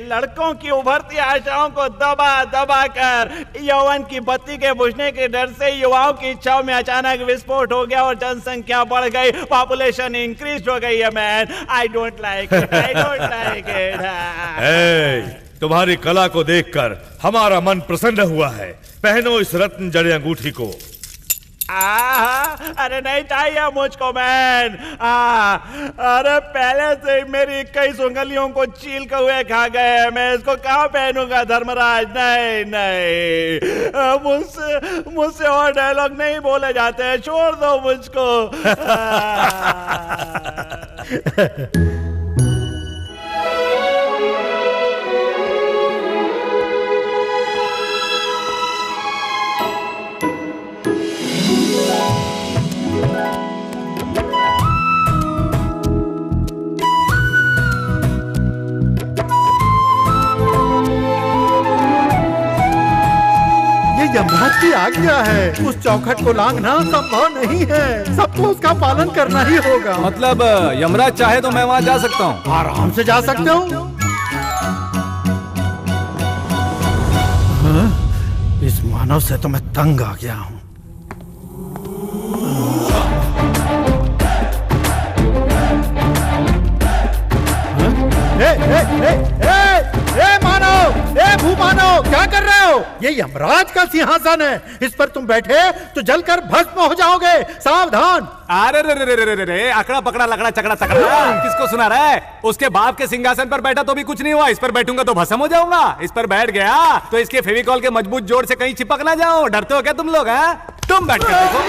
लड़कों की उभरती आशाओं को दबा दबा कर यौवन की बत्ती के बुझने के डर से युवाओं की इच्छाओं में अचानक विस्फोट हो गया और जनसंख्या बढ़ गई, पॉपुलेशन इंक्रीज हो गई है। Man, I don't like it, I don't like it. तुम्हारी कला को देखकर हमारा मन प्रसन्न हुआ है। पहनो इस रत्न जड़े अंगूठी को। अरे नहीं चाहिए मुझको मैन। अरे पहले से मेरी 21 उंगलियों को चील के हुए खा गए, मैं इसको कहाँ पहनूंगा धर्मराज? नहीं नहीं, मुझसे और डायलॉग नहीं बोले जाते हैं, छोड़ दो मुझको। यमराज की आज्ञा है, उस चौखट को लांघना संभव नहीं है, सबको उसका पालन करना ही होगा। मतलब यमराज चाहे तो मैं वहाँ जा सकता हूँ? आराम से जा सकते हो। इस मानव से तो मैं तंग आ गया हूँ। मानव, भूमानव, क्या कर रहे हो? ये यमराज का सिंहासन है, इस पर तुम बैठे तो जलकर भस्म हो जाओगे, सावधान। अरे रे रे रे रे रे, अकड़ा पकड़ा लगड़ा चकड़ा चकड़ा, किसको सुना रहा है? उसके बाप के सिंहासन पर बैठा तो भी कुछ नहीं हुआ, इस पर बैठूंगा तो भस्म हो जाऊंगा। इस पर बैठ गया तो इसके फेविकॉल के मजबूत जोड़ से कहीं चिपक ना जाओ। डरते हो क्या तुम लोग? तुम बैठ कर देखो।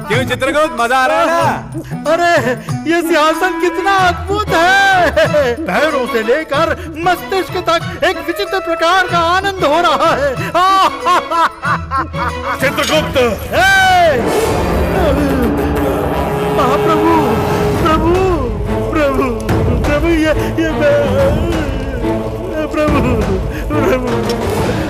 क्यों चित्रगुप्त, मजा आ रहा है ना? अरे ये सिंहासन कितना अद्भुत है, पैरों से लेकर मस्तिष्क तक एक विचित्र प्रकार का आनंद हो रहा है। चित्रगुप्त, महाप्रभु, प्रभु ये प्रभु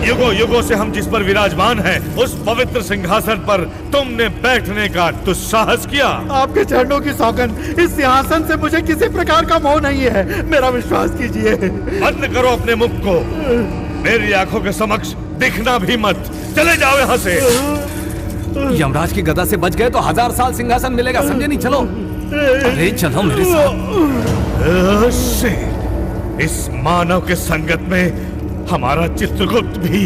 युगों युगों से हम जिस पर विराजमान हैं, उस पवित्र सिंहासन पर तुमने बैठने का दुस्साहस किया। आपके चरणों की सौगंध, इस सिंहासन से मुझे किसी प्रकार का मोह नहीं है, मेरा विश्वास कीजिए। बंद करो अपने मुख को, मेरी आंखों के समक्ष दिखना भी मत। चले जाओ यहाँ से। यमराज की गदा से बच गए तो 1000 साल सिंहासन मिलेगा, समझे नहीं? चलो, अरे चलो मेरे साथ। इस मानव के संगत में हमारा चित्रगुप्त भी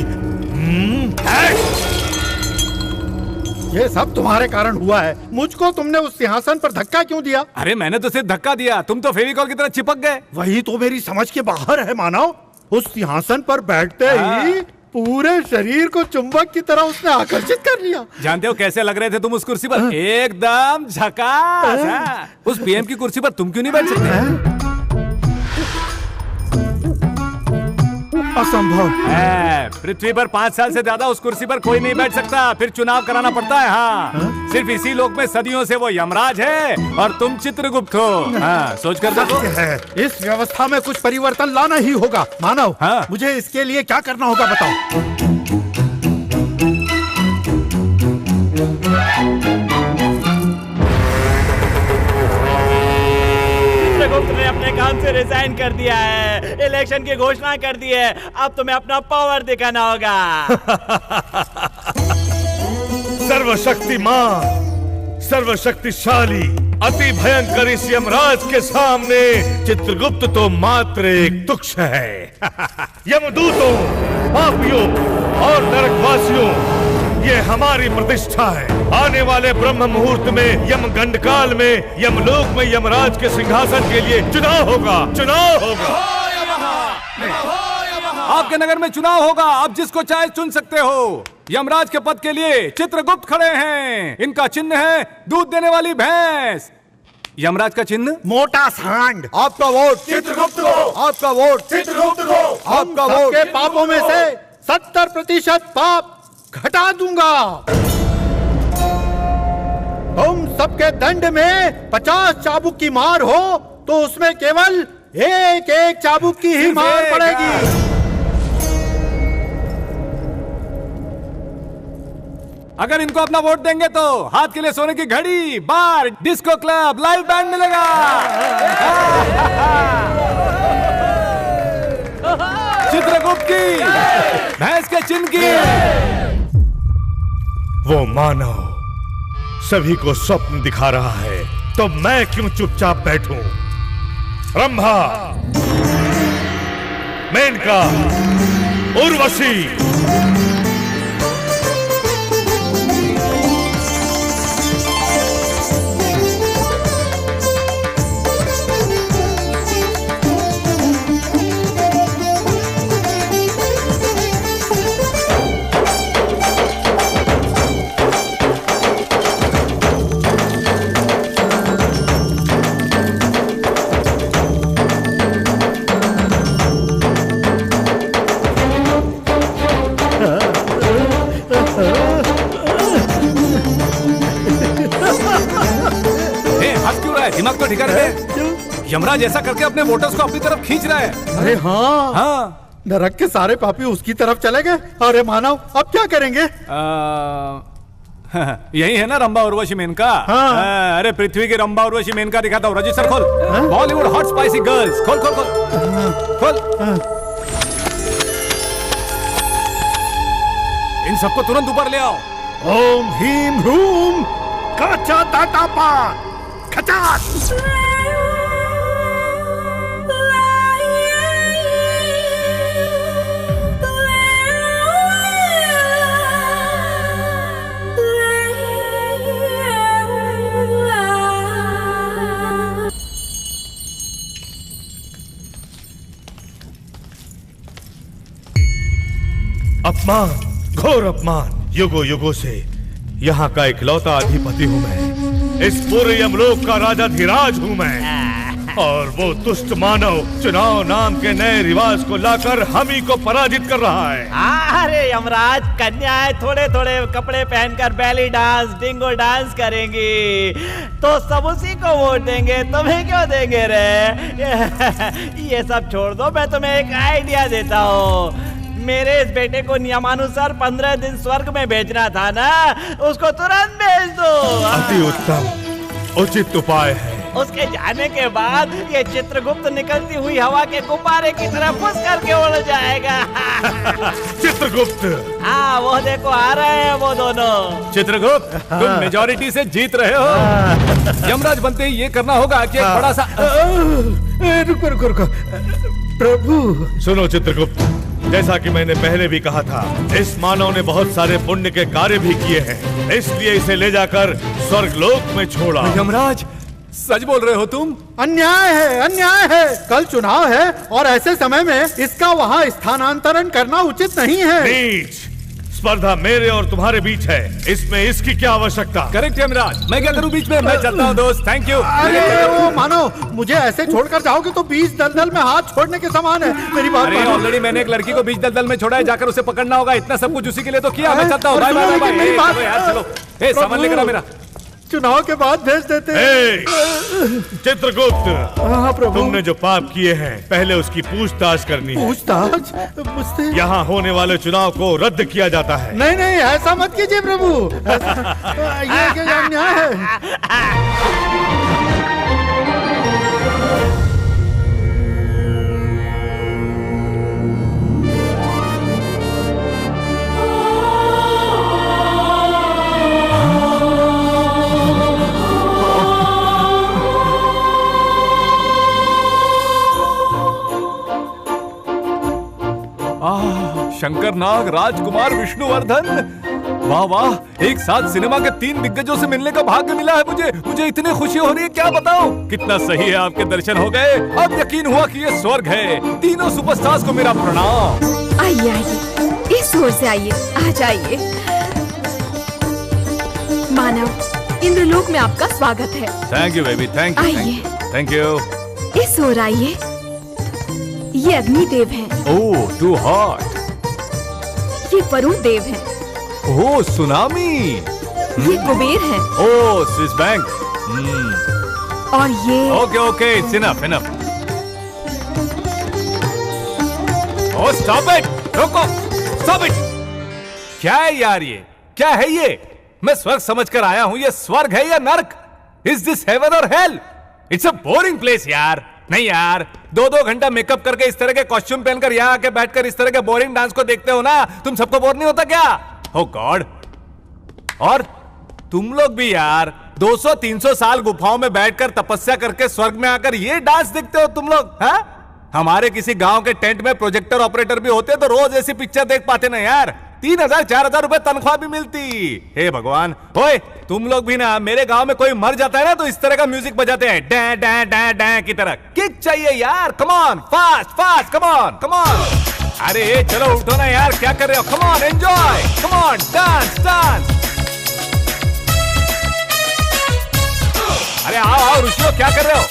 ये सब तुम्हारे कारण हुआ है। मुझको तुमने उस सिंहासन पर धक्का क्यों दिया? अरे मैंने तो सिर्फ धक्का दिया, तुम तो फेविकॉल की तरह चिपक गए। वही तो मेरी समझ के बाहर है मानव। उस सिंहासन पर बैठते ही पूरे शरीर को चुंबक की तरह उसने आकर्षित कर लिया। जानते हो कैसे लग रहे थे तुम उस कुर्सी पर? एकदम झकास। उस पीएम की कुर्सी पर तुम क्यों नहीं बैठ सकते? असंभव है। पृथ्वी पर 5 साल से ज्यादा उस कुर्सी पर कोई नहीं बैठ सकता, फिर चुनाव कराना पड़ता है। हाँ, सिर्फ इसी लोक में सदियों से वो यमराज है और तुम चित्रगुप्त हो। हाँ, सोच कर देखो। इस व्यवस्था में कुछ परिवर्तन लाना ही होगा मानव। हाँ? मुझे इसके लिए क्या करना होगा बताओ। चित्रगुप्त ने अपने काम से रिजाइन कर दिया है, इलेक्शन की घोषणा कर दी है। अब तुम्हें अपना पावर दिखाना होगा। सर्वशक्तिमान, सर्वशक्तिशाली, अति भयंकर इस यमराज के सामने चित्रगुप्त तो मात्र एक तुच्छ है। यमदूतों, पापियों और नरकवासियों, ये हमारी प्रतिष्ठा है। आने वाले ब्रह्म मुहूर्त में, यमगंड काल में, यमलोक में यमराज के सिंहासन के लिए चुनाव होगा। चुनाव होगा। आपके नगर में चुनाव होगा, आप जिसको चाहे चुन सकते हो। यमराज के पद के लिए चित्रगुप्त खड़े हैं। इनका चिन्ह है दूध देने वाली भैंस। यमराज का चिन्ह मोटा सांड। आपका वोट चित्रगुप्त को, आपका वोट चित्रगुप्त को, आपका वोट। के पापों में से 70% पाप घटा दूंगा। तुम सबके दंड में 50 चाबुक की मार हो तो उसमें केवल एक एक चाबुक की ही मार पड़ेगी। अगर इनको अपना वोट देंगे तो हाथ के लिए सोने की घड़ी, बार, डिस्को क्लब, लाइव बैंड मिलेगा। चित्रगुप्त की, भैंस के चिन्ह की। वो मानव सभी को स्वप्न दिखा रहा है, तो मैं क्यों चुपचाप बैठूं? रंभा, मेनका, उर्वशी, दिमाग तो ठिकाने पे। यमराज ऐसा करके अपने वोटर्स को अपनी तरफ खींच रहा है। अरे हाँ, हाँ। नरक के सारे पापी उसकी तरफ चले गए। अरे मानव, अब क्या करेंगे? यही है ना रंभा उर्वशी मेनका। हाँ। अरे पृथ्वी की रंभा उर्वशी मेनका दिखाता हूँ। रजिस्टर खोल। बॉलीवुड हॉट स्पाइसी गर्ल्स, खोल खोल खोल खोल। इन सबको तुरंत ऊपर ले आओ। ओम ह्रीम ह्रूम काचा ताटापा खचाट। अपमान, घोर अपमान। युगों युगों से यहाँ का इकलौता अधिपति हूँ मैं। इस पूरे यमलोक का राजा धीराज हूँ मैं। और वो दुष्ट मानव चुनाव नाम के नए रिवाज को लाकर हम ही को पराजित कर रहा है। अरे यमराज, कन्याएं थोड़े थोड़े कपड़े पहनकर बैली डांस, डिंगो डांस करेंगी तो सब उसी को वोट देंगे, तुम्हें क्यों देंगे रे? ये सब छोड़ दो, मैं तुम्हें एक आइडिया देता हूँ। मेरे इस बेटे को नियमानुसार 15 दिन स्वर्ग में भेजना था ना, उसको तुरंत भेज दो। अति उत्तम, उचित उपाय है। उसके जाने के बाद ये चित्रगुप्त निकलती हुई हवा के गुब्बारे की तरह फुस करके उड़ जाएगा। चित्रगुप्त? हाँ, वो देखो आ रहे हैं वो दोनों। चित्रगुप्त, तुम मेजॉरिटी से जीत रहे हो। यमराज बनते ही ये करना होगा कि एक बड़ा सा रुको रुको रुको प्रभु। सुनो चित्रगुप्त, जैसा कि मैंने पहले भी कहा था, इस मानव ने बहुत सारे पुण्य के कार्य भी किए हैं, इसलिए इसे ले जाकर स्वर्गलोक में छोड़ा। यमराज, सच बोल रहे हो तुम? अन्याय है, अन्याय है। कल चुनाव है और ऐसे समय में इसका वहाँ स्थानांतरण करना उचित नहीं है। नीच, स्पर्धा मेरे और तुम्हारे बीच है, इसमें इसकी क्या आवश्यकता? करेक्ट यमराज, मैं क्या करूं बीच में? मैं चलता हूं दोस्त, थैंक यू। अरे वो मानो, मुझे ऐसे छोड़कर जाओगे तो बीच दलदल में हाथ छोड़ने के समान है। मेरी बात अरे ऑलरेडी मैंने एक लड़की को बीच दलदल में छोड़ा है, जाकर उसे पकड़ना होगा। इतना सब कुछ उसी के लिए तो किया। मैं चलता हूँ, बाय बाय बाय। मेरी बात यार चलो, ए सामान लेकर आ मेरा। चुनाव के बाद भेज देते हैं। चित्रगुप्त, हाँ प्रभु। तुमने जो पाप किए हैं पहले उसकी पूछताछ करनी है। पूछताछ मुझसे? यहाँ होने वाले चुनाव को रद्द किया जाता है। नहीं नहीं, ऐसा मत कीजिए प्रभु। ये क्या अन्याय है? शंकर नाग, राजकुमार, विष्णुवर्धन, वाह वाह, एक साथ सिनेमा के 3 दिग्गजों से मिलने का भाग्य मिला है मुझे इतनी खुशी हो रही है, क्या बताऊं। कितना सही है, आपके दर्शन हो गए, अब यकीन हुआ कि ये स्वर्ग है। तीनों सुपरस्टार्स को मेरा प्रणाम। आइए आइए, इस ओर से आइए, आ जाइए। मानव, इंद्रलोक में आपका स्वागत है। Thank you baby, thank you. आइए, थैंक यू। इस ओर आइए, ये अग्निदेव हैं। ओह, टू हॉट। ये वरुण देव हैं। ओह, सुनामी। ये कुबेर हैं। ओह, स्विस बैंक। और ये okay okay, it's enough enough. Oh, stop it, रोको, स्टॉप इट। क्या है यार ये, क्या है ये? मैं स्वर्ग समझकर आया हूं, ये स्वर्ग है या नर्क? इज दिस हेवन और hello? It's a boring place यार। नहीं यार, 2-2 घंटा मेकअप करके इस तरह के कॉस्ट्यूम पहनकर यहाँ आके बैठकर इस तरह के बोरिंग डांस को देखते हो ना, तुम सबको बोर नहीं होता क्या? ओ गॉड। और तुम लोग भी यार 200-300 साल गुफाओं में बैठकर तपस्या करके स्वर्ग में आकर ये डांस देखते हो तुम लोग? हाँ, हमारे किसी गांव के टेंट में प्रोजेक्टर ऑपरेटर भी होते तो रोज ऐसी पिक्चर देख पाते ना यार। 3,000-4,000 रुपए तनख्वाह भी मिलती। हे भगवान। ओए, तुम लोग भी ना, मेरे गांव में कोई मर जाता है ना तो इस तरह का म्यूजिक बजाते हैं, डैं डैं डैं डैं की तरह। किक चाहिए यार, come on, fast fast, come on come on. अरे चलो उठो ना यार, क्या कर रहे हो? Come on, enjoy, come on, dance dance. अरे आओ आओ ऋषियों, क्या कर रहे हो?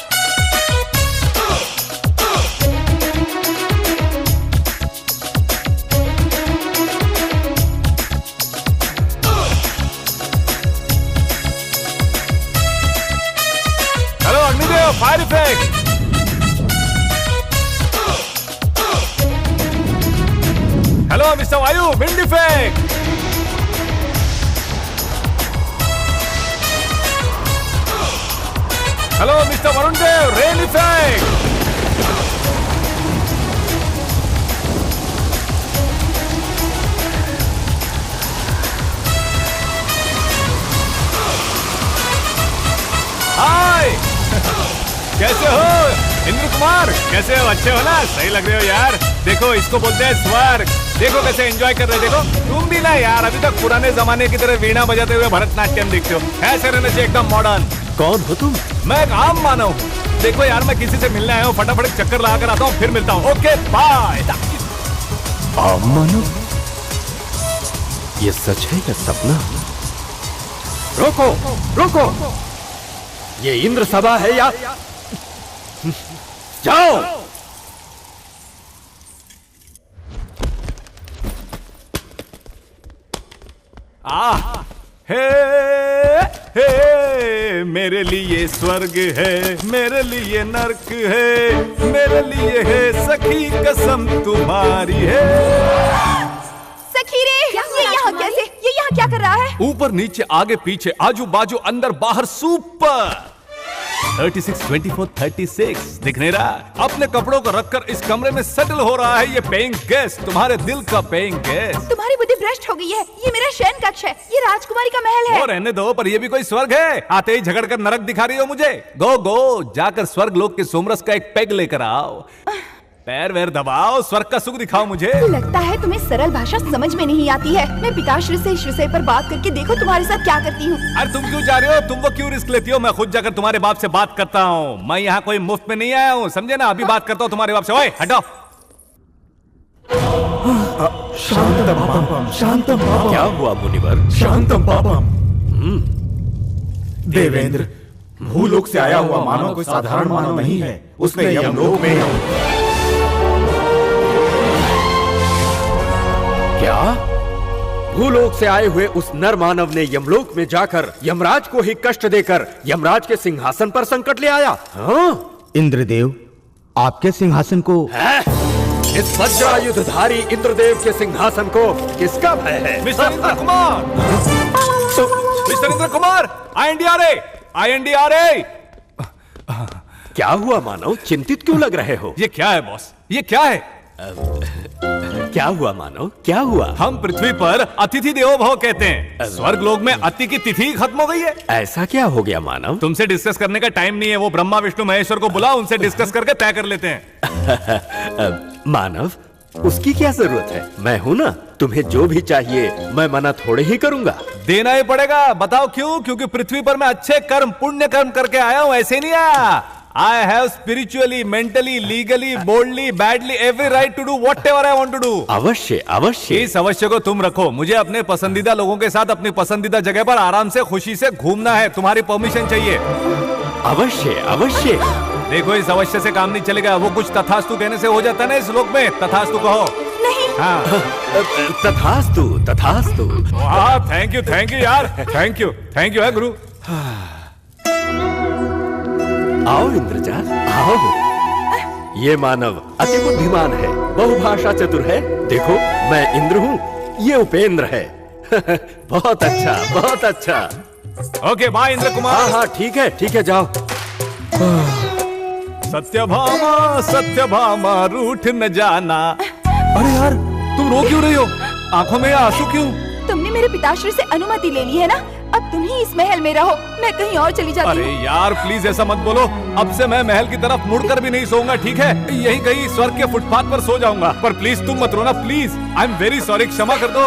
Fire effect. Hello mister Vayu, wind effect. Hello mister Varun Dev, rain effect. Hi, कैसे हो इंद्र कुमार? कैसे हो? अच्छे हो ना? सही लग रहे हो यार। देखो, इसको बोलते हैं स्वर्ग। देखो कैसे एंजॉय कर रहे हो। देखो तुम भी ना यार, अभी तक पुराने जमाने की तरह वीणा बजाते हुए भरतनाट्यम देखते हो। ऐसे रहने से एकदम मॉडर्न। कौन हो तुम? मैं एक आम मानव हूँ। देखो यार, मैं किसी से मिलने आया हूँ, फटाफट चक्कर लगा कर आता हूँ, फिर मिलता हूँ। Okay bye. आम मानव? ये सच है या सपना? रोको रोको, ये इंद्र सभा है या जाओ। हे मेरे लिए स्वर्ग है, मेरे लिए नर्क है, मेरे लिए है सखी कसम तुम्हारी है। सखी रे, ये यहाँ कैसे? ये यहाँ क्या कर रहा है? ऊपर नीचे आगे पीछे आजू बाजू अंदर बाहर सुपर 36, 24, 36 दिख नहीं रहा? अपने कपड़ों को रखकर इस कमरे में सेटल हो रहा है ये पेइंग गेस्ट, तुम्हारे दिल का पेइंग गेस्ट। तुम्हारी बुद्धि भ्रष्ट हो गई है। ये मेरा शयन कक्ष है, ये राजकुमारी का महल है। वो रहने दो, पर ये भी कोई स्वर्ग है? आते ही झगड़ कर नरक दिखा रही हो मुझे। गो गो, जाकर स्वर्ग लोक के सोमरस का एक पेग लेकर आओ, पैर वैर दबाओ, स्वर्ग का सुख दिखाओ मुझे। लगता है तुम्हें सरल भाषा समझ में नहीं आती है। मैं पिताश्री से इस विषय पर बात करके देखो तुम्हारे साथ क्या करती हूँ। अरे तुम क्यों जा रहे हो? तुम वो क्यों रिस्क लेती हो? मैं खुद जाकर तुम्हारे बाप से बात करता हूँ। मैं यहाँ कोई मुफ्त में नहीं आया हूँ, समझे ना? अभी बात करता हूँ तुम्हारे बाप से। ओए हटो। शांतम पापम, शांतम पापम। क्या हुआ मुनिवर? शांतम पापम। देवेंद्र, भूलोक से आया हुआ मानव कोई साधारण मानव नहीं है। उसने यमलोक में क्या? भूलोक से आए हुए उस नर मानव ने यमलोक में जाकर यमराज को ही कष्ट देकर यमराज के सिंहासन पर संकट ले आया? हाँ? इंद्रदेव, आपके सिंहासन को इस वज्रायुधधारी इंद्रदेव के सिंहासन को किसका भय है? Mister Indra Kumar, mister Indra Kumar, INDRA। क्या हुआ मानव? चिंतित क्यों लग रहे हो? ये क्या है बॉस? ये क्या है? क्या हुआ मानव? क्या हुआ? हम पृथ्वी पर अतिथि देवो भव कहते हैं। स्वर्ग लोक में अति की तिथि खत्म हो गई है। ऐसा क्या हो गया मानव? तुमसे डिस्कस करने का टाइम नहीं है। वो ब्रह्मा विष्णु महेश्वर को बुलाओ, उनसे डिस्कस करके तय कर लेते हैं। मानव, उसकी क्या जरूरत है? मैं हूं ना। तुम्हें जो भी चाहिए मैं मना थोड़े ही करूंगा। देना ही पड़ेगा। बताओ क्यों? क्योंकि पृथ्वी पर मैं अच्छे कर्म, पुण्य कर्म करके आया हूं, ऐसे नहीं आया। I have spiritually, mentally, legally, boldly, badly every right to do whatever I want to do. अवश्य, अवश्य। इस अवश्य को तुम रखो। मुझे अपने पसंदीदा लोगों के साथ अपनी पसंदीदा जगह पर आराम से खुशी से घूमना है। तुम्हारी परमिशन चाहिए। अवश्य, अवश्य। देखो, इस अवश्य से काम नहीं चलेगा। वो कुछ तथास्तु कहने से हो जाता है ना इस लोक में। तथास्तु कहो। नहीं। हाँ। तथास्तु, तथास्तु। थैंक यू यार। थैंक यू है गुरु। आओ इंद्रजा, आओ। ये मानव अति बुद्धिमान है, बहुभाषा चतुर है। देखो, मैं इंद्र हूँ, ये उपेंद्र है। बहुत अच्छा, बहुत अच्छा। Okay, bye Indra Kumar. हाँ, ठीक है, जाओ। सत्यभामा, सत्यभामा, रूठ न जाना। अरे यार, तुम रो क्यों रही हो? आंखों में आंसू क्यों? तुमने मेरे पिताश्री से अनुमति ले ली है ना? अब तुम ही इस महल में रहो, मैं कहीं और चली जाती हूँ। अरे यार प्लीज ऐसा मत बोलो। अब से मैं महल की तरफ मुड़कर भी नहीं सोऊंगा, ठीक है? यहीं कहीं स्वर्ग के फुटपाथ पर सो जाऊंगा। पर प्लीज तुम मत रोना, please. I am very sorry, क्षमा कर दो।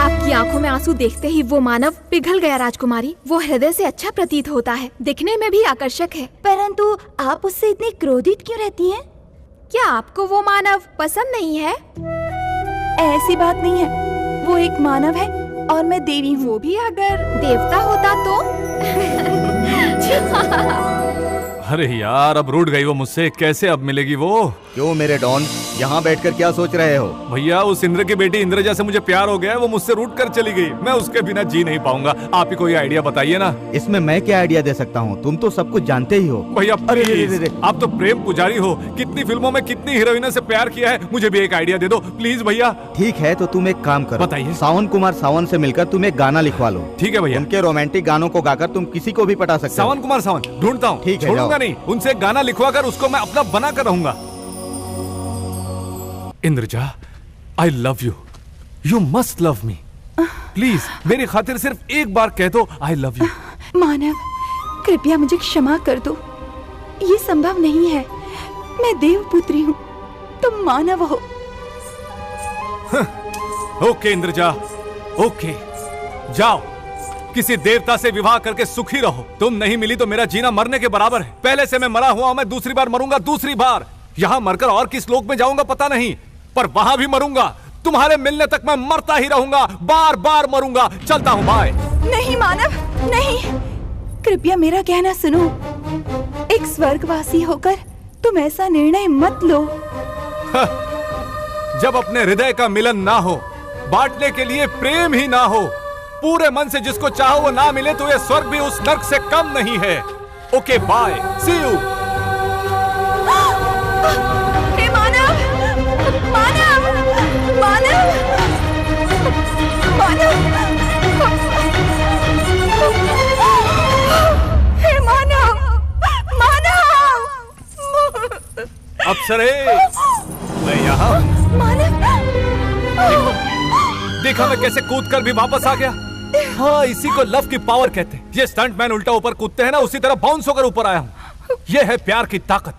आपकी आंखों में आंसू देखते ही वो मानव पिघल गया। राजकुमारी, वो हृदय से अच्छा प्रतीत होता है, दिखने में भी आकर्षक है, परंतु आप उससे इतनी क्रोधित क्यों रहती हैं? क्या आपको वो मानव पसंद नहीं है? ऐसी बात नहीं है, वो एक मानव है और मैं देवी हूँ। वो भी अगर देवता होता तो? अरे यार, अब रूठ गई वो मुझसे, कैसे अब मिलेगी वो? क्यों मेरे डॉन, यहाँ बैठकर क्या सोच रहे हो? भैया, उस इंद्र की बेटी इंद्रजा से मुझे प्यार हो गया है। वो मुझसे रूठ कर चली गई, मैं उसके बिना जी नहीं पाऊंगा। आप ही कोई आइडिया बताइए ना। इसमें मैं क्या आइडिया दे सकता हूँ? तुम तो सब कुछ जानते ही हो। भैया अरे आप तो प्रेम पुजारी हो, कितनी फिल्मों में कितनी हीरोइनों से प्यार किया है। मुझे भी एक आइडिया दे दो प्लीज भैया। ठीक है, तो तुम एक काम करो, बताइए। सावन कुमार सावन से मिलकर तुम एक गाना लिखवा लो। ठीक है भैया। उनके रोमांटिक गानों को गाकर तुम किसी को भी पटा सकते हो। सावन कुमार सावन ढूंढता हूँ, ठीक है, छोड़ूंगा नहीं। उनसे गाना लिखवा कर उसको मैं अपना बना कर रहूंगा। Indraja, I love you, you must love me. Please मेरी खातिर सिर्फ एक बार कह दो आई लव यू। मानव, कृपया मुझे क्षमा कर दो, ये संभव नहीं है। मैं देवपुत्री हूँ, तुम मानव हो। ओके इंद्रजा, ओके, जाओ किसी देवता से विवाह करके सुखी रहो। तुम नहीं मिली तो मेरा जीना मरने के बराबर है। पहले से मैं मरा हुआ हूं, मैं दूसरी बार मरूंगा, दूसरी बार। यहां मरकर और किस लोक में जाऊंगा पता नहीं, पर वहां भी मरूंगा। तुम्हारे मिलने तक मैं मरता ही रहूंगा, बार बार मरूंगा। चलता हूं, बाय। नहीं मानव, नहीं, कृपया मेरा कहना सुनो। एक स्वर्गवासी होकर तुम ऐसा निर्णय मत लो। जब अपने हृदय का मिलन ना हो, बांटने के लिए प्रेम ही ना हो, पूरे मन से जिसको चाहो वो ना मिले, तो ये स्वर्ग भी उस नर्क से कम नहीं है। Okay bye, see you. हे मानव, मानव, मानव, मानव, हे मानव, मानव। अप्सरे, मैं यहाँ। मानव, देखा मैं कैसे कूद कर भी वापस आ गया। हाँ, इसी को लव की पावर कहते हैं। ये स्टंटमैन उल्टा ऊपर कूदते हैं ना, उसी तरह बाउंस होकर ऊपर आया हूँ। ये है प्यार की ताकत।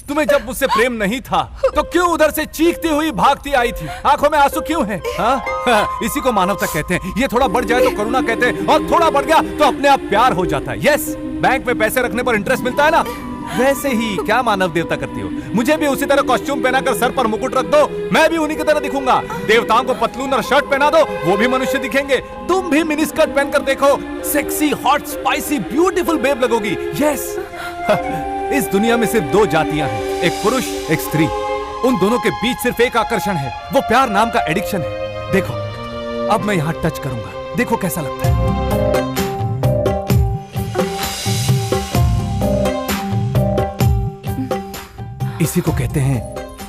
तुम्हें जब मुझसे प्रेम नहीं था तो क्यों उधर से चीखती हुई भागती आई थी? आंखों में आंसू क्यों हैं? हाँ? इसी को मानवता कहते हैं। ये थोड़ा बढ़ जाए तो करुणा कहते हैं, और थोड़ा बढ़ गया तो अपने आप प्यार हो जाता है। यस, बैंक में पैसे रखने पर इंटरेस्ट मिलता है ना, वैसे ही क्या मानव देवता करती हो? मुझे भी उसी तरह कॉस्ट्यूम पहनाकर सर पर मुकुट रख दो, मैं भी उन्हीं की तरह दिखूंगा। देवताओं को पतलून और शर्ट पहना दो, वो भी मनुष्य दिखेंगे। तुम भी मिनी स्कर्ट पहनकर देखो, sexy, hot, spicy, beautiful babe लगोगी। यस, इस दुनिया में सिर्फ दो जातियां हैं, एक पुरुष, एक स्त्री। उन दोनों के बीच सिर्फ एक आकर्षण है, वो प्यार नाम का एडिक्शन है। देखो, अब मैं यहां टच करूंगा, देखो कैसा लगता है। इसी को कहते हैं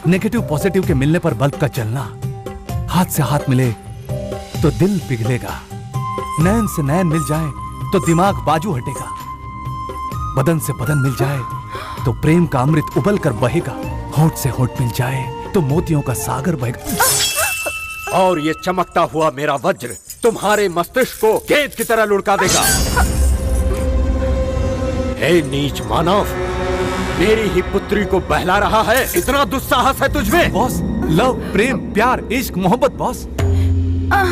नेगेटिव पॉजिटिव के मिलने पर बल्ब का जलना। हाथ से हाथ मिले तो दिल पिघलेगा, नैन से नैन मिल जाए तो दिमाग बाजू हटेगा, बदन से बदन मिल जाए तो प्रेम का अमृत उबल कर बहेगा, होठ से होठ मिल जाए तो मोतियों का सागर बहेगा। और ये चमकता हुआ मेरा वज्र तुम्हारे मस्तिष्क को गेंद की तरह लुढ़का देगा। हे नीच मानव, मेरी ही पुत्री को बहला रहा है, इतना दुस्साहस है तुझमें? बॉस, लव, प्रेम, प्यार, इश्क, मोहब्बत बॉस।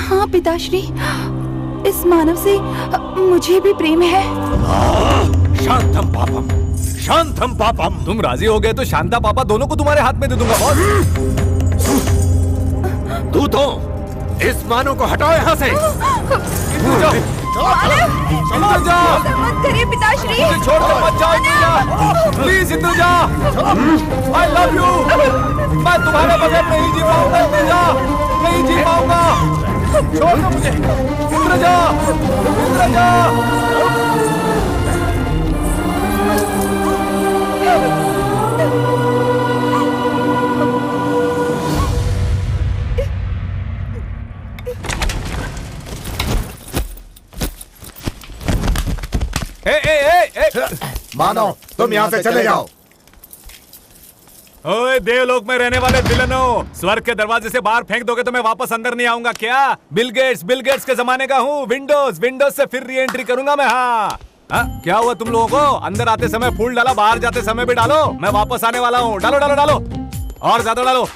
हाँ पिताश्री, इस मानव से मुझे भी प्रेम है। शांतम पापम, शांतम पापम। तुम राजी हो गए तो शांता पापा दोनों को तुम्हारे हाथ में दे दूंगा बॉस। तू तो इस मानव को हटाओ यहाँ से। मत करिए पिताश्री, छोड़कर मत जाओ, प्लीज इंद्रजा, आई लव यू। मैं तुम्हारे बगैर नहीं जी पाऊंगा इंद्रजा, नहीं जी पाऊंगा। छोड़ दो मुझे इंद्रजा, इंद्रजा। मानो, तुम यहाँ से चले जाओ। ओए, देवलोक में रहने वाले विलनों, स्वर्ग के दरवाजे से बाहर फेंक दोगे तो मैं वापस अंदर नहीं आऊंगा क्या? बिल गेट्स के जमाने का हूँ। विंडोज से फिर री एंट्री करूंगा मैं। हाँ, क्या हुआ तुम लोगों को? अंदर आते समय फूल डाला, बाहर जाते समय भी डालो। मैं वापस आने वाला हूँ। डालो डालो डालो, और ज्यादा डालो।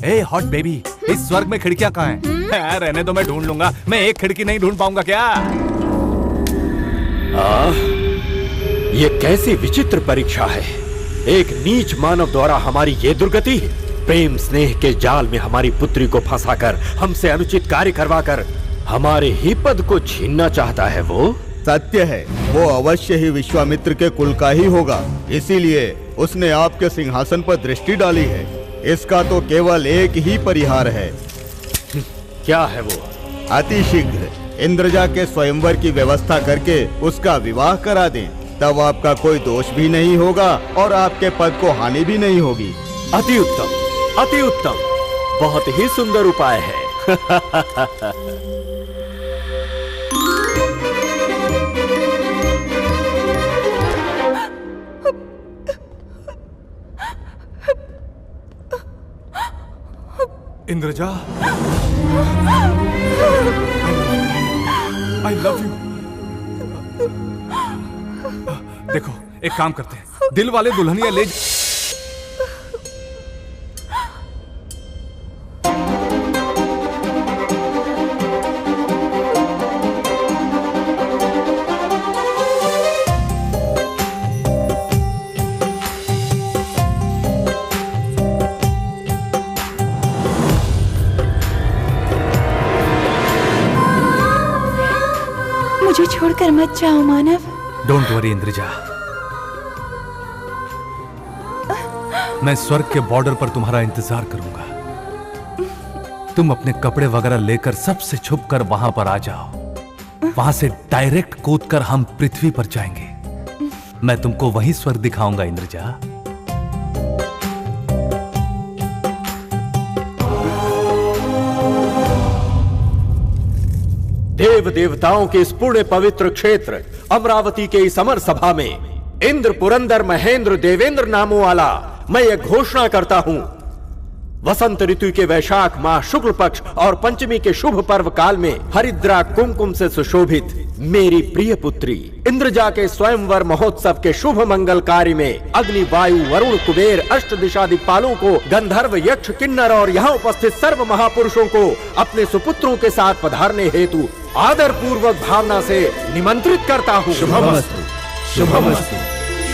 ए हॉट बेबी, इस स्वर्ग में खिड़कियां कहाँ हैं? रहने दो, मैं ढूंढ लूंगा। मैं एक खिड़की नहीं ढूंढ पाऊंगा क्या? ये कैसी विचित्र परीक्षा है। एक नीच मानव द्वारा हमारी ये दुर्गति। प्रेम स्नेह के जाल में हमारी पुत्री को फंसाकर, हमसे अनुचित कार्य करवाकर हमारे ही पद को छीनना चाहता है। वो सत्य है, वो अवश्य ही विश्वामित्र के कुल का ही होगा, इसीलिए उसने आपके सिंहासन पर दृष्टि डाली है। इसका तो केवल एक ही परिहार है। क्या है वो? अति शीघ्र इंद्रजा के स्वयंवर की व्यवस्था करके उसका विवाह करा दें, तब आपका कोई दोष भी नहीं होगा और आपके पद को हानि भी नहीं होगी। अति उत्तम, अति उत्तम, बहुत ही सुंदर उपाय है। इंद्रजा, आई लव यू। देखो, एक काम करते हैं, दिल वाले दुल्हनिया ले मुझे छोड़कर मत जाओ मानव। डोंट वरी इंद्रजा, मैं स्वर्ग के बॉर्डर पर तुम्हारा इंतजार करूंगा। तुम अपने कपड़े वगैरह लेकर सबसे छुप कर वहां पर आ जाओ। वहां से डायरेक्ट कूदकर हम पृथ्वी पर जाएंगे। मैं तुमको वही स्वर्ग दिखाऊंगा इंद्रजा। देव देवताओं के इस पुण्य पवित्र क्षेत्र अमरावती के इस अमर सभा में इंद्र पुरंदर महेंद्र देवेंद्र नामों वाला मैं यह घोषणा करता हूं, वसंत ऋतु के वैशाख माह शुक्ल पक्ष और पंचमी के शुभ पर्व काल में हरिद्रा कुमकुम से सुशोभित मेरी प्रिय पुत्री इंद्रजा के स्वयंवर महोत्सव के शुभ मंगल कार्य में अग्नि वायु वरुण कुबेर अष्ट दिशा दिक्पालों को, गंधर्व यक्ष किन्नर और यहाँ उपस्थित सर्व महापुरुषों को अपने सुपुत्रों के साथ पधारने हेतु आदर पूर्वक भावना से निमंत्रित करता हूँ। शुभमस्तु, शुभमस्तु,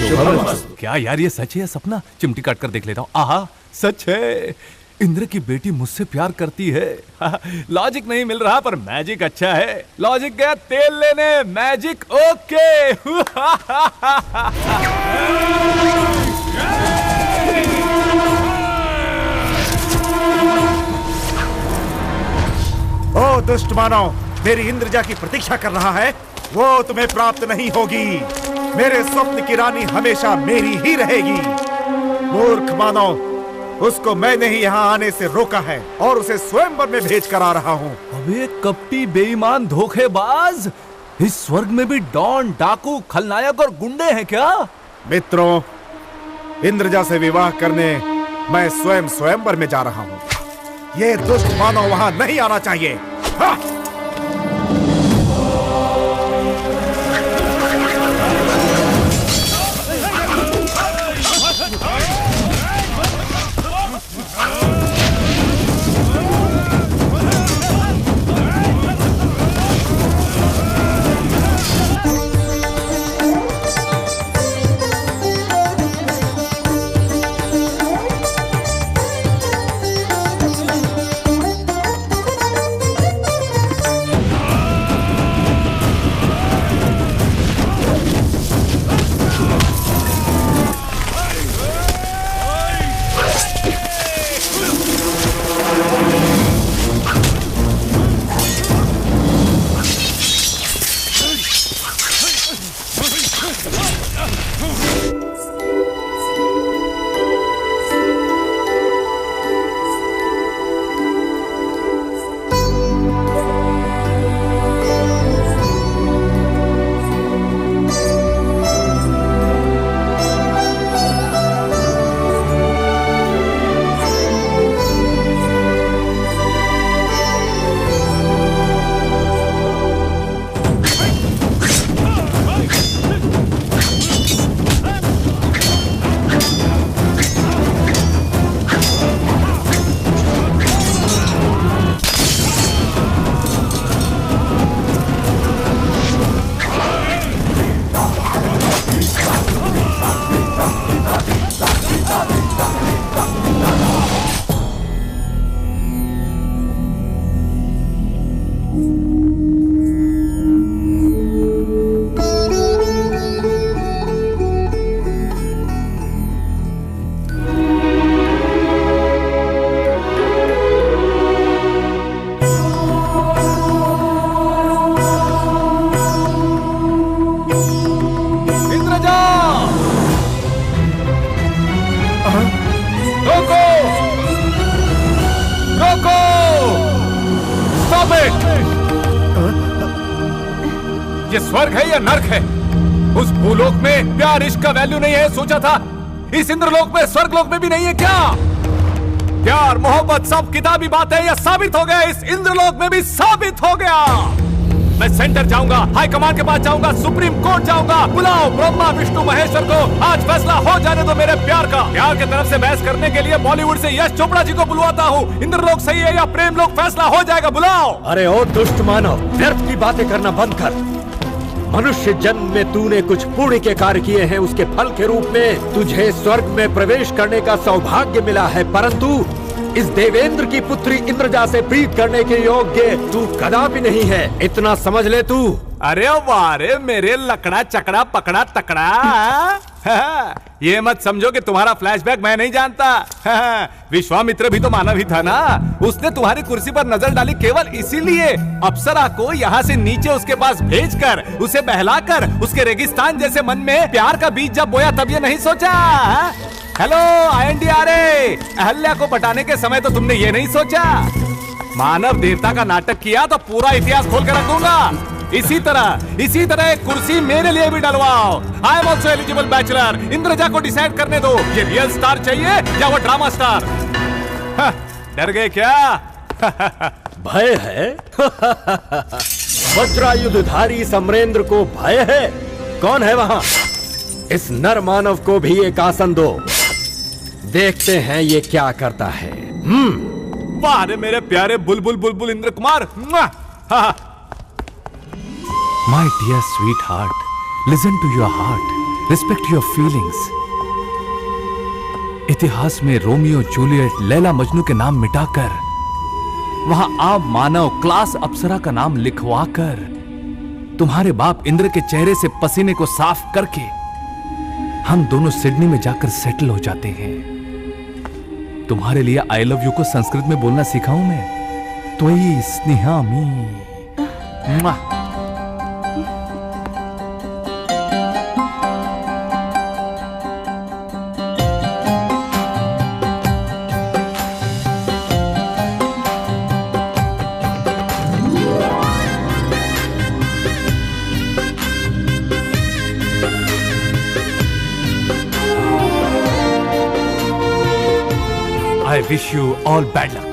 शुभमस्तु। क्या यार ये सच है या सपना? चिमटी काट कर देख लेता हूँ। आहा, सच है। इंद्र की बेटी मुझसे प्यार करती है। लॉजिक नहीं मिल रहा पर मैजिक अच्छा है। लॉजिक गया तेल लेने, मैजिक ओके। ओ दुष्ट मानव, मेरी इंद्रजा की प्रतीक्षा कर रहा है, वो तुम्हें प्राप्त नहीं होगी। मेरे स्वप्न की रानी हमेशा मेरी ही रहेगी। मूर्ख मानव, उसको मैंने ही यहाँ आने से रोका है और उसे स्वयंवर में भेज कर आ रहा हूँ। अबे कपटी बेईमान धोखेबाज, इस स्वर्ग में भी डॉन डाकू खलनायक और गुंडे हैं क्या? मित्रों, इंद्रजा से विवाह करने मैं स्वयं स्वयंवर में जा रहा हूँ। ये दुष्ट मानव वहाँ नहीं आना चाहिए। हाँ! ये स्वर्ग है या नर्क है? उस भूलोक में प्यार इश्क का वैल्यू नहीं है सोचा था, इस इंद्रलोक में स्वर्गलोक में भी नहीं है क्या? प्यार मोहब्बत सब किताबी बात है, यह साबित हो गया, इस इंद्रलोक में भी साबित हो गया। मैं सेंटर जाऊंगा, हाई कमांड के पास जाऊंगा, सुप्रीम कोर्ट जाऊंगा, बुलाओ ब्रह्मा विष्णु महेश्वर को, आज फैसला हो जाने दो मेरे प्यार का। प्यार के तरफ से बहस करने के लिए बॉलीवुड से यश चोपड़ा जी को बुलवाता हूँ। इंद्रलोक सही है या प्रेम लोक, फैसला हो जाएगा, बुलाओ। अरे ओ दुष्ट मानव, व्यर्थ की बातें करना बंद कर। मनुष्य जन्म में तूने कुछ पुण्य के कार्य किए हैं, उसके फल के रूप में तुझे स्वर्ग में प्रवेश करने का सौभाग्य मिला है, परंतु इस देवेंद्र की पुत्री इंद्रजा से प्रीत करने के योग्य तू कदापि नहीं है, इतना समझ ले तू। अरे वारे मेरे लकड़ा चकड़ा पकड़ा तकड़ा। ये मत समझो कि तुम्हारा फ्लैशबैक मैं नहीं जानता। विश्वामित्र भी तो मानव ही था ना। उसने तुम्हारी कुर्सी पर नजर डाली केवल इसीलिए अप्सरा को यहाँ से नीचे उसके पास भेजकर, उसे बहलाकर, उसके रेगिस्तान जैसे मन में प्यार का बीज जब बोया तब ये नहीं सोचा। हेलो INDRA, अहल्या को पटाने के समय तो तुमने ये नहीं सोचा। मानव देवता का नाटक किया तो पूरा इतिहास खोल कर रख दूंगा। इसी तरह एक कुर्सी मेरे लिए भी डलवाओ। I am also eligible bachelor. Indraja को डिसाइड करने दो, ये रियल स्टार चाहिए या वो ड्रामा स्टार। डर गए क्या? भय है? वज्रायुधधारी सम्रेंद्र को भय है? कौन है वहां? इस नर मानव को भी एक आसन दो, देखते हैं ये क्या करता है। वाह रे मेरे प्यारे बुलबुल बुलबुल Indra Kumar. My dear sweetheart, listen to your heart, respect your feelings. इतिहास में रोमियो जूलियट लैला मजनू के नाम मिटाकर वहां आम मानव क्लास अप्सरा का नाम लिखवाकर तुम्हारे बाप इंद्र के चेहरे से पसीने को साफ करके हम दोनों सिडनी में जाकर सेटल हो जाते हैं। तुम्हारे लिए आई लव यू को संस्कृत में बोलना सिखाऊं मैं। त्वयि स्नेहामि। I wish you all bad luck.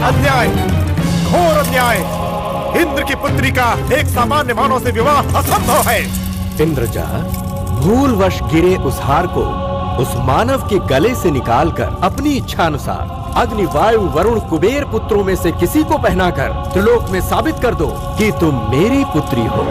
अन्याय, घोर अन्याय। इंद्र की पुत्री का एक सामान्य मानव से विवाह असंभव है। इंद्रजा, भूलवश गिरे उस हार को उस मानव के गले से निकालकर अपनी इच्छा अनुसार अग्नि, वायु, वरुण, कुबेर पुत्रों में से किसी को पहनाकर त्रिलोक में साबित कर दो कि तुम मेरी पुत्री हो।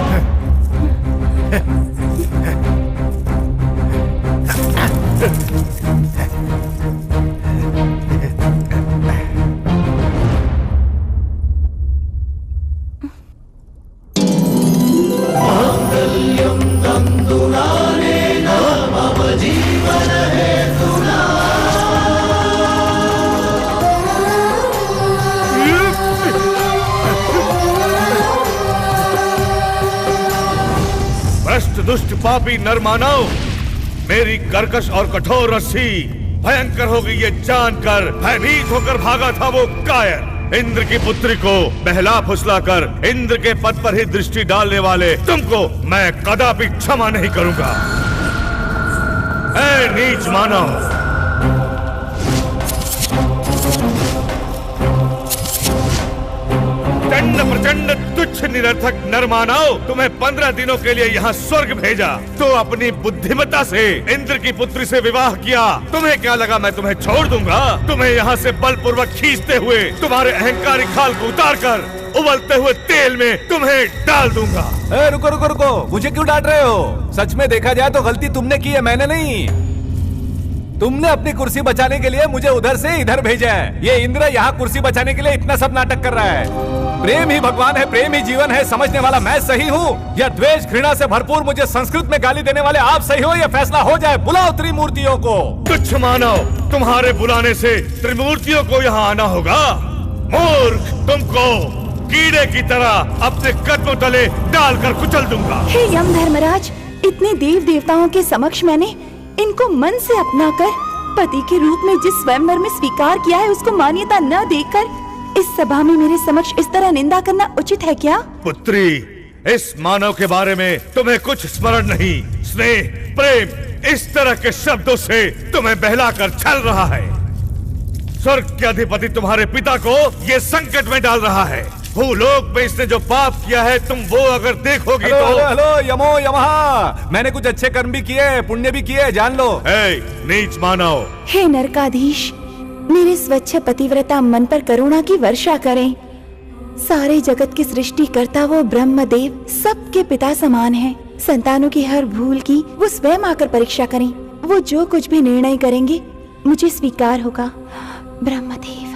दुष्ट पापी नरमानव, मेरी कर्कश और कठोर रस्सी भयंकर हो गई ये जानकर भयभीत होकर भागा था वो कायर। इंद्र की पुत्री को बहला फुसलाकर इंद्र के पद पर ही दृष्टि डालने वाले तुमको मैं कदापि क्षमा नहीं करूंगा। ऐ नीच मानव, प्रचंड तुच्छ निरर्थक नरमानव, तुम्हें 15 दिनों के लिए यहाँ स्वर्ग भेजा तो अपनी बुद्धिमत्ता से इंद्र की पुत्री से विवाह किया। तुम्हें क्या लगा मैं तुम्हें छोड़ दूंगा? तुम्हें यहाँ से बलपूर्वक खींचते हुए तुम्हारे अहंकारी खाल को उतार कर उबलते हुए तेल में तुम्हें डाल दूंगा। रुको रुको रुको, मुझे क्यों डांट रहे हो? सच में देखा जाए तो गलती तुमने की है, मैंने नहीं। तुमने अपनी कुर्सी बचाने के लिए मुझे उधर से इधर भेजा है। ये इंद्र यहाँ कुर्सी बचाने के लिए इतना सब नाटक कर रहा है। प्रेम ही भगवान है, प्रेम ही जीवन है, समझने वाला मैं सही हूँ या द्वेष घृणा से भरपूर मुझे संस्कृत में गाली देने वाले आप सही हो? ये फैसला हो जाए। बुलाओ त्रिमूर्तियों को। तुच्छ मानव, तुम्हारे बुलाने से त्रिमूर्तियों को यहाँ आना होगा। मूर्ख, तुमको कीड़े की तरह अपने कदमों तले डालकर कुचल दूंगा। हे यम धर्मराज, इतने देव देवताओं के समक्ष मैंने इनको मन से अपनाकर पति के रूप में जिस स्वयंवर में स्वीकार किया है उसको मान्यता न देकर इस सभा में मेरे समक्ष इस तरह निंदा करना उचित है क्या? पुत्री, इस मानव के बारे में तुम्हें कुछ स्मरण नहीं। स्नेह, प्रेम, इस तरह के शब्दों से तुम्हें बहलाकर छल रहा है। स्वर्ग के अधिपति तुम्हारे पिता को ये संकट में डाल रहा है। भूलोक में इसने जो पाप किया है तुम वो अगर देखोगी हेलो, तो हेलो, हेलो, यमो यमहा, मैंने कुछ अच्छे कर्म भी किए, पुण्य भी किए, जान लो। नीच मानव। हे नरकाधीश, मेरे स्वच्छ पतिव्रता मन पर करुणा की वर्षा करें। सारे जगत की सृष्टि करता वो ब्रह्मदेव सबके पिता समान है। संतानों की हर भूल की वो स्वयं आकर परीक्षा करें। वो जो कुछ भी निर्णय करेंगे मुझे स्वीकार होगा। ब्रह्मदेव।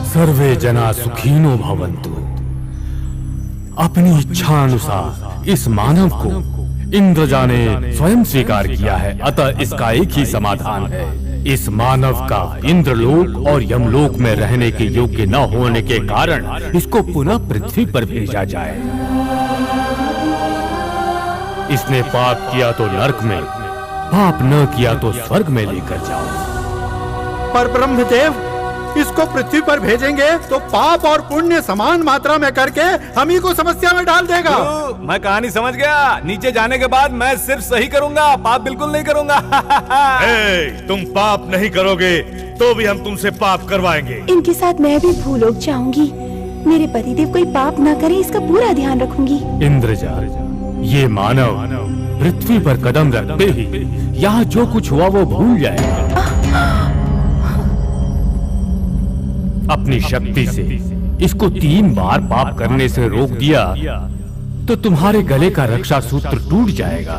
सर्वे जना सुखीनो भवन्तु। अपनी इच्छा अनुसार इस मानव को इंद्रजा ने स्वयं स्वीकार किया है, अतः इसका एक ही समाधान है। इस मानव का इंद्रलोक और यमलोक में रहने के योग्य न होने के कारण इसको पुनः पृथ्वी पर भेजा जाए। इसने पाप किया तो नरक में, पाप न किया तो स्वर्ग में लेकर जाओ। पर ब्रह्मदेव, इसको पृथ्वी पर भेजेंगे तो पाप और पुण्य समान मात्रा में करके हम ही को समस्या में डाल देगा। मैं कहानी समझ गया। नीचे जाने के बाद मैं सिर्फ सही करूंगा, पाप बिल्कुल नहीं करूंगा। तुम पाप नहीं करोगे तो भी हम तुमसे पाप करवाएंगे। इनके साथ मैं भी भूलोक जाऊंगी। मेरे पतिदेव कोई पाप ना करे इसका पूरा ध्यान रखूंगी। इंद्रजा, ये मानव पृथ्वी पर कदम रखते ही यहाँ जो कुछ हुआ वो भूल जाएगा। अपनी शक्ति से इसको 3 बार पाप करने से रोक दिया तो तुम्हारे गले का रक्षा सूत्र टूट जाएगा।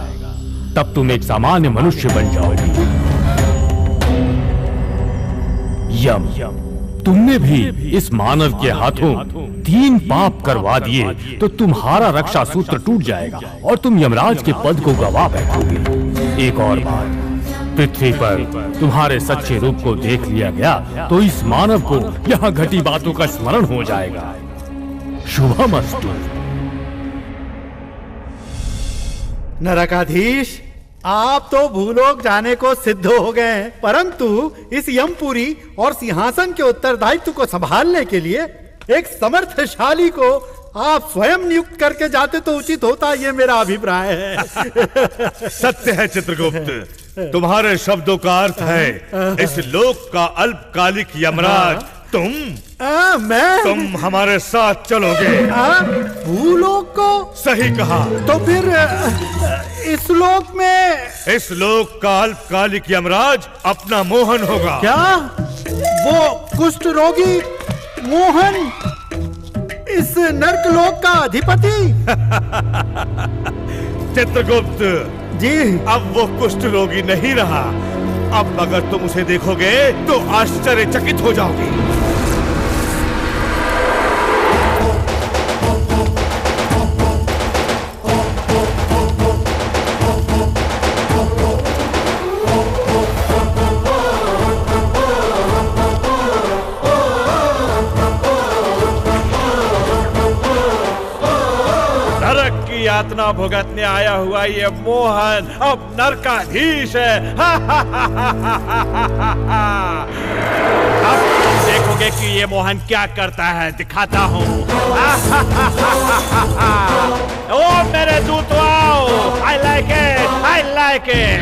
तब तुम एक सामान्य मनुष्य बन जाओगे। यम, तुमने भी इस मानव के हाथों 3 पाप करवा दिए तो तुम्हारा रक्षा सूत्र टूट जाएगा और तुम यमराज के पद को गवा बैठोगे। एक और बात, पृथ्वी पर तुम्हारे सच्चे रूप को देख लिया गया तो इस मानव को यहाँ घटी बातों का स्मरण हो जाएगा। शुभमस्तु। नरकाधीश, आप तो भूलोक जाने को सिद्ध हो गए, परंतु इस यमपुरी और सिंहासन के उत्तरदायित्व को संभालने के लिए एक समर्थशाली को आप स्वयं नियुक्त करके जाते तो उचित होता, ये मेरा अभिप्राय है। सत्य है चित्रगुप्त, तुम्हारे शब्दों का अर्थ है इस लोक का अल्पकालिक यमराज तुम हमारे साथ चलोगे। भूलोक को? सही कहा। तो फिर इस लोक में? इस लोक का अल्पकालिक यमराज अपना मोहन होगा। क्या? वो कुष्ठ रोगी मोहन इस नर्कलोक का अधिपति? चित्रगुप्त जी, अब वो कुष्ठ रोगी नहीं रहा। अब अगर तुम उसे देखोगे तो आश्चर्यचकित हो जाओगे। यातना भुगतने आया हुआ ये मोहन अब नरकाधीश है। अब तुम देखोगे कि ये मोहन क्या करता है, दिखाता हूँ। ओ मेरे दूत आओ, I like it, I like it।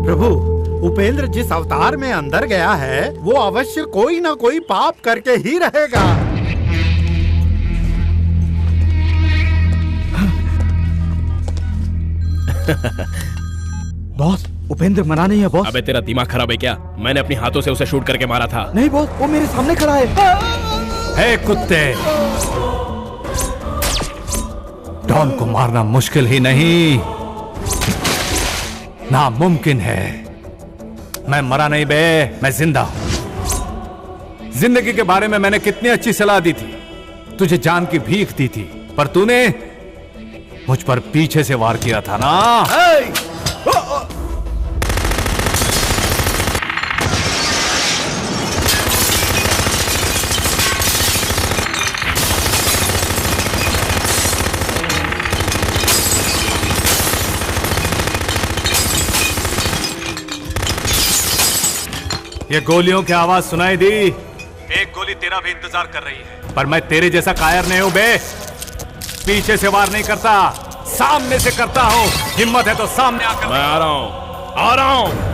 प्रभु, उपेंद्र जिस अवतार में अंदर गया है वो अवश्य कोई ना कोई पाप करके ही रहेगा। बॉस, उपेंद्र मना नहीं है बॉस। अबे तेरा दिमाग खराब है क्या? मैंने अपने हाथों से उसे शूट करके मारा था। नहीं बॉस, वो मेरे सामने खड़ा है। हे कुत्ते, डॉन को मारना मुश्किल ही नहीं, नामुमकिन है। मैं मरा नहीं बे, मैं जिंदा हूं। जिंदगी के बारे में मैंने कितनी अच्छी सलाह दी थी, तुझे जान की भीख दी थी, पर तूने मुझ पर पीछे से वार किया था ना। ये गोलियों की आवाज सुनाई दी। एक गोली तेरा भी इंतजार कर रही है, पर मैं तेरे जैसा कायर नहीं हूं बे। पीछे से वार नहीं करता, सामने से करता हूं। हिम्मत है तो सामने आकर। मैं आ रहा हूं, आ रहा हूं।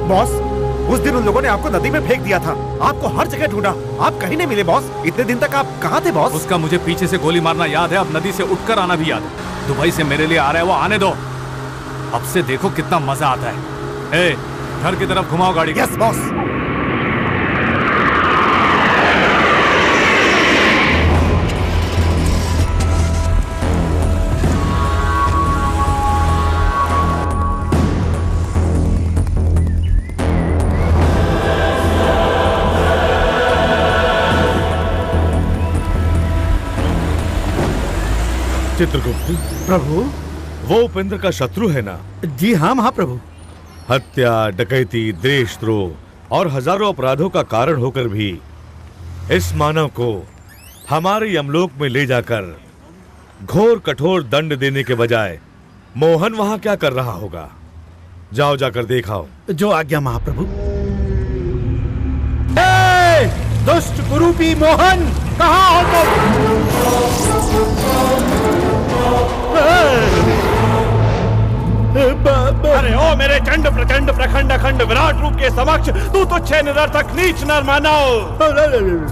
बॉस, उस दिन उन लोगों ने आपको नदी में फेंक दिया था। आपको हर जगह ढूंढा, आप कहीं नहीं मिले बॉस। इतने दिन तक आप कहाँ थे बॉस? उसका मुझे पीछे से गोली मारना याद है, अब नदी से उठकर आना भी याद है। दुबई से मेरे लिए आ रहा है, वो आने दो। अब से देखो कितना मजा आता है। ए, घर की तरफ घुमाओ गाड़ी। Yes boss. चित्रगुप्त प्रभु, वो उपेंद्र का शत्रु है ना? जी हाँ महाप्रभु। हत्या, डकैती, देशद्रोह और हजारों अपराधों का कारण होकर भी इस मानव को हमारे यमलोक में ले जाकर घोर कठोर दंड देने के बजाय मोहन वहां क्या कर रहा होगा? जाओ जाकर देखाओ। जो आज्ञा महाप्रभु। दुष्ट कुरूपी मोहन, कहाँ हो तुम? अरे ओ मेरे चंड प्रचंड प्रखंड अखंड विराट रूप के समक्ष तू तो छह निरर्थक नीच नर मानव।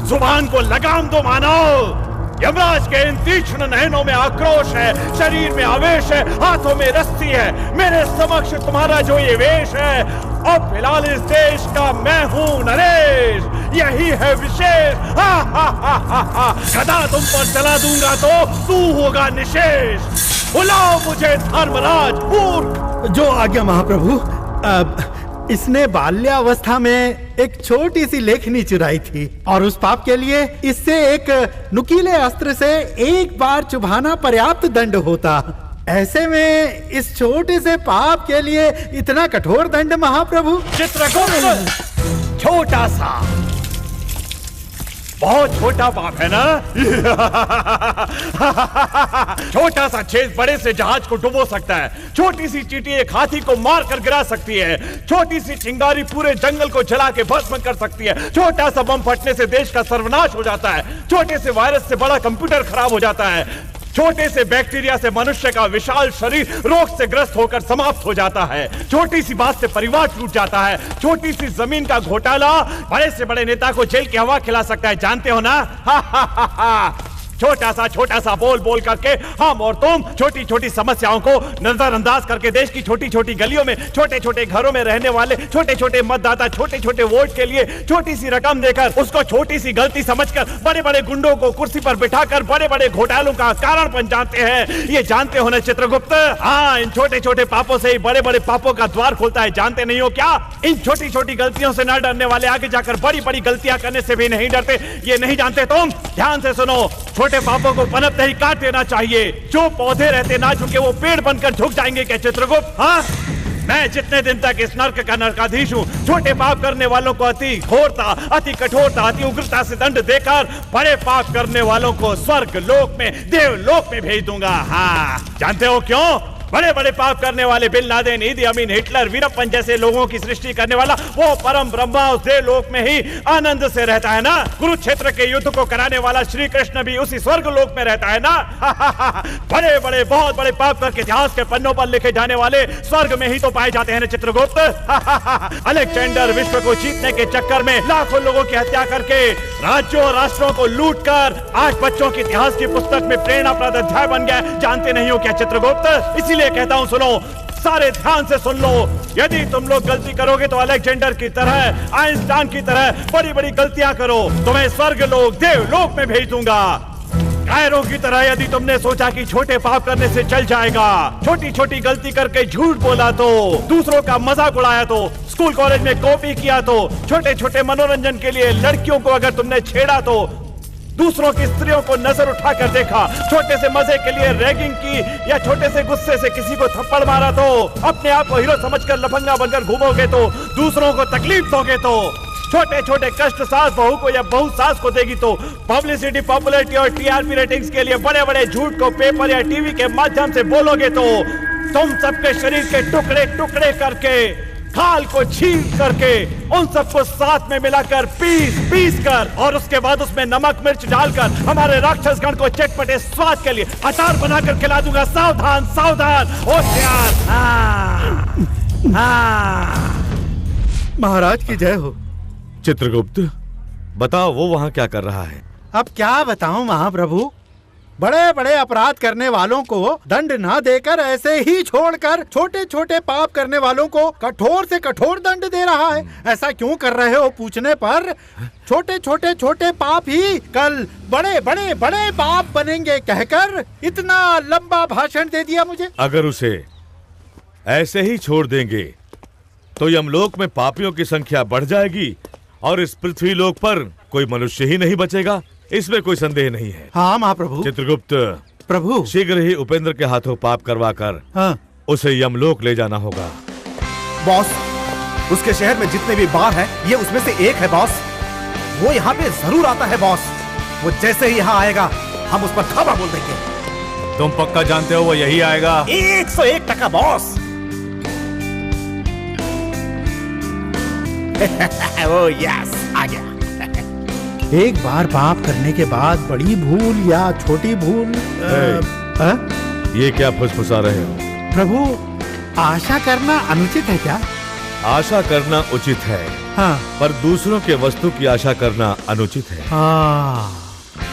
जुबान को लगाम दो मानव। यमराज के इन तीक्ष्ण नयनों में आक्रोश है, शरीर में आवेश है, हाथों में रस्सी है। मेरे समक्ष तुम्हारा जो ये वेश है, अब फिलहाल इस देश का मैं हूँ नरेश, यही है विशेष। हा हा हा हा हा। गदा तुम पर चला दूंगा तो तू होगा निशेष। बुलाओ मुझे धर्मराज मूर्ख। जो आज्ञा महाप्रभु। अब इसने बाल्यावस्था में एक छोटी सी लेखनी चुराई थी और उस पाप के लिए इससे एक नुकीले अस्त्र से एक बार चुभाना पर्याप्त दंड होता। ऐसे में इस छोटे से पाप के लिए इतना कठोर दंड महाप्रभु। चित्रगुप्त, छोटा सा, बहुत छोटा पाप है ना? छोटा सा छेद बड़े से जहाज को डुबो सकता है। छोटी सी चींटी एक हाथी को मार कर गिरा सकती है। छोटी सी चिंगारी पूरे जंगल को जला के भस्म कर सकती है। छोटा सा बम फटने से देश का सर्वनाश हो जाता है। छोटे से वायरस से बड़ा कंप्यूटर खराब हो जाता है। छोटे से बैक्टीरिया से मनुष्य का विशाल शरीर रोग से ग्रस्त होकर समाप्त हो जाता है। छोटी सी बात से परिवार टूट जाता है। छोटी सी जमीन का घोटाला बड़े से बड़े नेता को जेल की हवा खिला सकता है, जानते हो ना? छोटा सा बोल बोल करके हम और तुम छोटी छोटी समस्याओं को नजरअंदाज करके देश की छोटी छोटी गलियों में छोटे छोटे घरों में रहने वाले छोटे छोटे मतदाता छोटे छोटे वोट के लिए छोटी सी रकम देकर उसको छोटी सी गलती समझकर बड़े बड़े गुंडों को कुर्सी पर बिठाकर बड़े बड़े घोटालों का कारण बन जाते हैं। ये जानते हो ना चित्रगुप्त? हाँ, इन छोटे छोटे पापों से ही बड़े बड़े पापों का द्वार खुलता है, जानते नहीं हो क्या? इन छोटी छोटी गलतियों से न डरने वाले आगे जाकर बड़ी बड़ी गलतियां करने से भी नहीं डरते। ये नहीं जानते तुम? ध्यान से सुनो, छोटे पापों को पनपते ही काट देना चाहिए। जो पौधे रहते ना झुके वो पेड़ बनकर झुक जाएंगे क्या चित्रगुप्त? हाँ, मैं जितने दिन तक इस नर्क का नरकाधीश हूँ, छोटे पाप करने वालों को अति घोरता, अति कठोरता, अति उग्रता से दंड देकर बड़े पाप करने वालों को स्वर्ग लोक में, देवलोक में भेज दूंगा। हाँ, जानते हो क्यों? बड़े बड़े पाप करने वाले बिन लादेन, ईदी अमीन, हिटलर, वीरप्पन जैसे लोगों की सृष्टि करने वाला वो परम ब्रह्मा उस देवलोक में ही आनंद से रहता है ना। कुरुक्षेत्र के युद्ध को कराने वाला श्री कृष्ण भी उसी स्वर्ग लोक में रहता है ना। बड़े बड़े बहुत बड़े पाप करके इतिहास के पन्नों पर लिखे जाने वाले स्वर्ग में ही तो पाए जाते हैं ना चित्रगुप्त। अलेक्जेंडर विश्व को जीतने के चक्कर में लाखों लोगों की हत्या करके राज्यों और राष्ट्रों को लूट कर आज बच्चों की इतिहास की पुस्तक में प्रेरणाप्रद अध्याय बन गया, जानते नहीं हो क्या चित्रगुप्त? इसीलिए कहता हूं, सुनो, सारे ध्यान से सुन लो। यदि तुम लोग गलती करोगे तो अलेक्जेंडर की तरह, आइंस्टाइन की तरह बड़ी बड़ी गलतियां करो, तुम्हें स्वर्ग लोक, देवलोक में भेज दूंगा। कायरों की तरह यदि तुमने सोचा कि छोटे पाप करने से चल जाएगा, छोटी छोटी गलती करके झूठ बोला तो, दूसरों का मजाक उड़ाया तो, स्कूल कॉलेज में कॉपी किया तो, छोटे छोटे मनोरंजन के लिए लड़कियों को अगर तुमने छेड़ा तो, दूसरों की स्त्रियों को नजर उठाकर देखा, छोटे से मजे के लिए रैगिंग की या छोटे से गुस्से से किसी को थप्पड़ मारा तो, अपने आप को हीरो समझकर लफंगा बनकर घूमोगे तो, दूसरों को तकलीफ दोगे तो, छोटे छोटे कष्ट सास बहू को या बहू सास को देगी तो, पब्लिसिटी, पॉपुलैरिटी और टीआरपी रेटिंग्स के लिए बड़े बड़े झूठ को पेपर या टीवी के माध्यम से बोलोगे तो, तुम सबके शरीर के टुकड़े टुकड़े करके, खाल को छील करके उन सबको साथ में मिलाकर पीस कर और उसके बाद उसमें नमक मिर्च डालकर हमारे राक्षस गण को चटपटे स्वाद के लिए अचार बनाकर खिला दूंगा। सावधान सावधान, होशियार। महाराज की जय हो। चित्रगुप्त, बताओ वो वहां क्या कर रहा है? अब क्या बताऊं महाप्रभु, बड़े बड़े अपराध करने वालों को दंड ना देकर ऐसे ही छोड़कर छोटे छोटे पाप करने वालों को कठोर से कठोर दंड दे रहा है। ऐसा क्यों कर रहे हो पूछने पर छोटे छोटे छोटे पाप ही कल बड़े बड़े बड़े पाप बनेंगे कहकर इतना लंबा भाषण दे दिया मुझे। अगर उसे ऐसे ही छोड़ देंगे तो यमलोक में पापियों की संख्या बढ़ जाएगी और इस पृथ्वी लोक पर कोई मनुष्य ही नहीं बचेगा, इसमें कोई संदेह नहीं है। हाँ महाप्रभु। चित्रगुप्त प्रभु, शीघ्र ही उपेंद्र के हाथों पाप करवा कर उसे यमलोक ले जाना होगा। बॉस, उसके शहर में जितने भी बार हैं, ये उसमें से एक है बॉस। वो यहाँ पे जरूर आता है बॉस। वो जैसे ही यहाँ आएगा हम उस पर खबा बोल देंगे। तुम पक्का जानते हो वो यही आएगा? 101% बॉस। ओ यस, आ गया। एक बार पाप करने के बाद बड़ी भूल या छोटी भूल ये क्या फुसफुसा रहे हो? प्रभु, आशा करना अनुचित है क्या? आशा करना उचित है, हाँ, पर दूसरों के वस्तु की आशा करना अनुचित है। हाँ,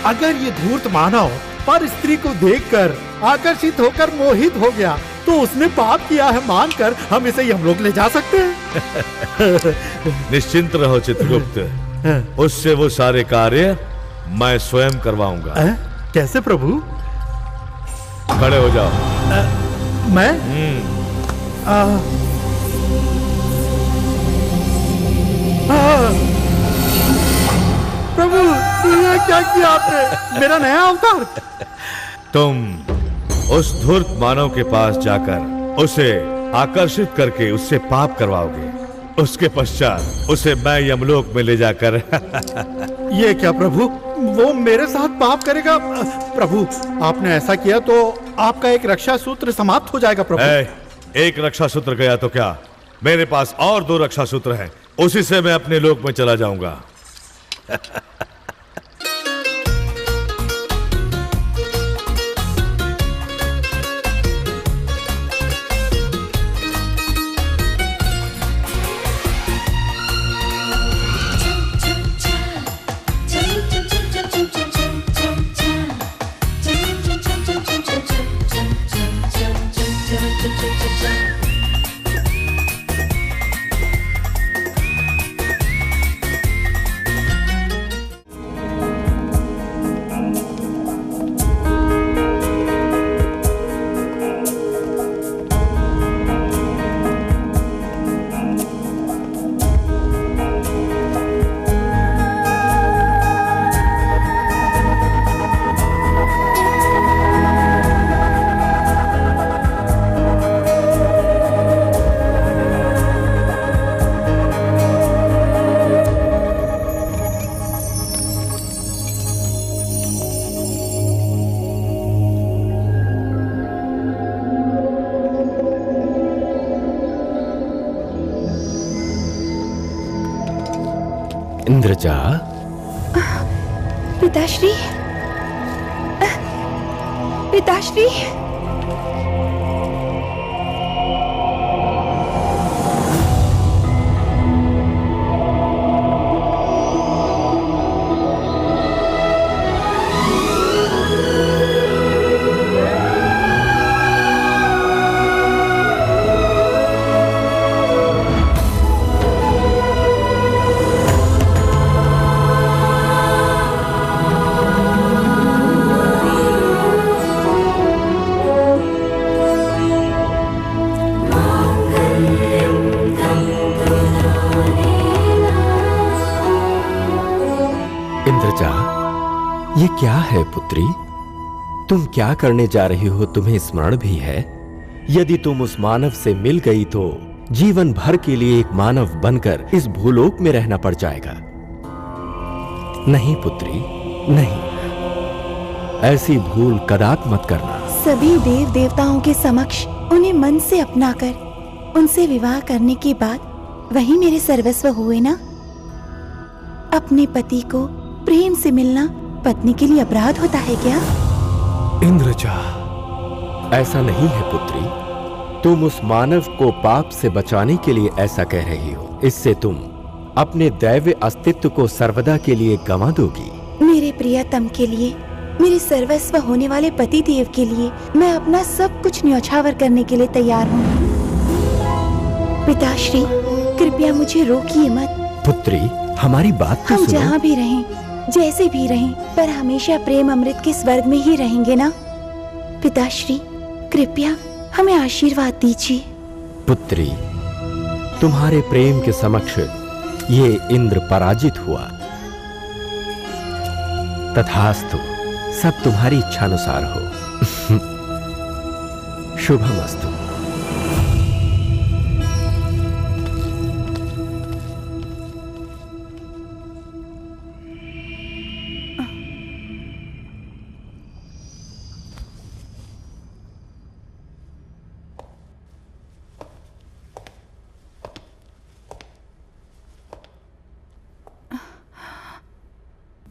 अगर ये धूर्त मानव पर स्त्री को देखकर आकर्षित होकर मोहित हो गया तो उसने पाप किया है मानकर हम इसे यमलोक ले जा सकते हैं। निश्चिंत रहो चित्रगुप्त, उससे वो सारे कार्य मैं स्वयं करवाऊंगा। कैसे प्रभु? खड़े हो जाओ। मैं? प्रभु, ये क्या किया आपने? मेरा नया अवतार? तुम उस धूर्त मानव के पास जाकर उसे आकर्षित करके उससे पाप करवाओगे। उसके पश्चात उसे मैं यमलोक में ले जाकर ये क्या प्रभु, वो मेरे साथ पाप करेगा? प्रभु, आपने ऐसा किया तो आपका एक रक्षा सूत्र समाप्त हो जाएगा प्रभु। एक रक्षा सूत्र गया तो क्या, मेरे पास और 2 रक्षा सूत्र हैं, उसी से मैं अपने लोक में चला जाऊंगा। इंद्रजा। पिताश्री, पिताश्री। ये क्या है पुत्री? तुम क्या करने जा रही हो, तुम्हें स्मरण भी है? यदि तुम उस मानव से मिल गई तो जीवन भर के लिए एक मानव बनकर इस भूलोक में रहना पड़ जाएगा। नहीं पुत्री, नहीं, ऐसी भूल कदापि मत करना। सभी देव देवताओं के समक्ष उन्हें मन से अपनाकर उनसे विवाह करने के बाद वही मेरे सर्वस्व हुए ना। अपने पति को प्रेम से मिलना पत्नी के लिए अपराध होता है क्या? इंद्रजा, ऐसा नहीं है पुत्री। तुम उस मानव को पाप से बचाने के लिए ऐसा कह रही हो। इससे तुम अपने दैव्य अस्तित्व को सर्वदा के लिए गंवा दोगी। मेरे प्रियतम के लिए, मेरे सर्वस्व होने वाले पति देव के लिए मैं अपना सब कुछ न्यौछावर करने के लिए तैयार हूँ। पिताश्री, कृपया मुझे रोकिए मत। पुत्री, हमारी बात तो हम सुनो। जहाँ भी रहें, जैसे भी रहें, पर हमेशा प्रेम अमृत के स्वर्ग में ही रहेंगे ना। पिताश्री, कृपया हमें आशीर्वाद दीजिए। पुत्री, तुम्हारे प्रेम के समक्ष ये इंद्र पराजित हुआ। तथास्तु, सब तुम्हारी इच्छानुसार हो। शुभमस्तु।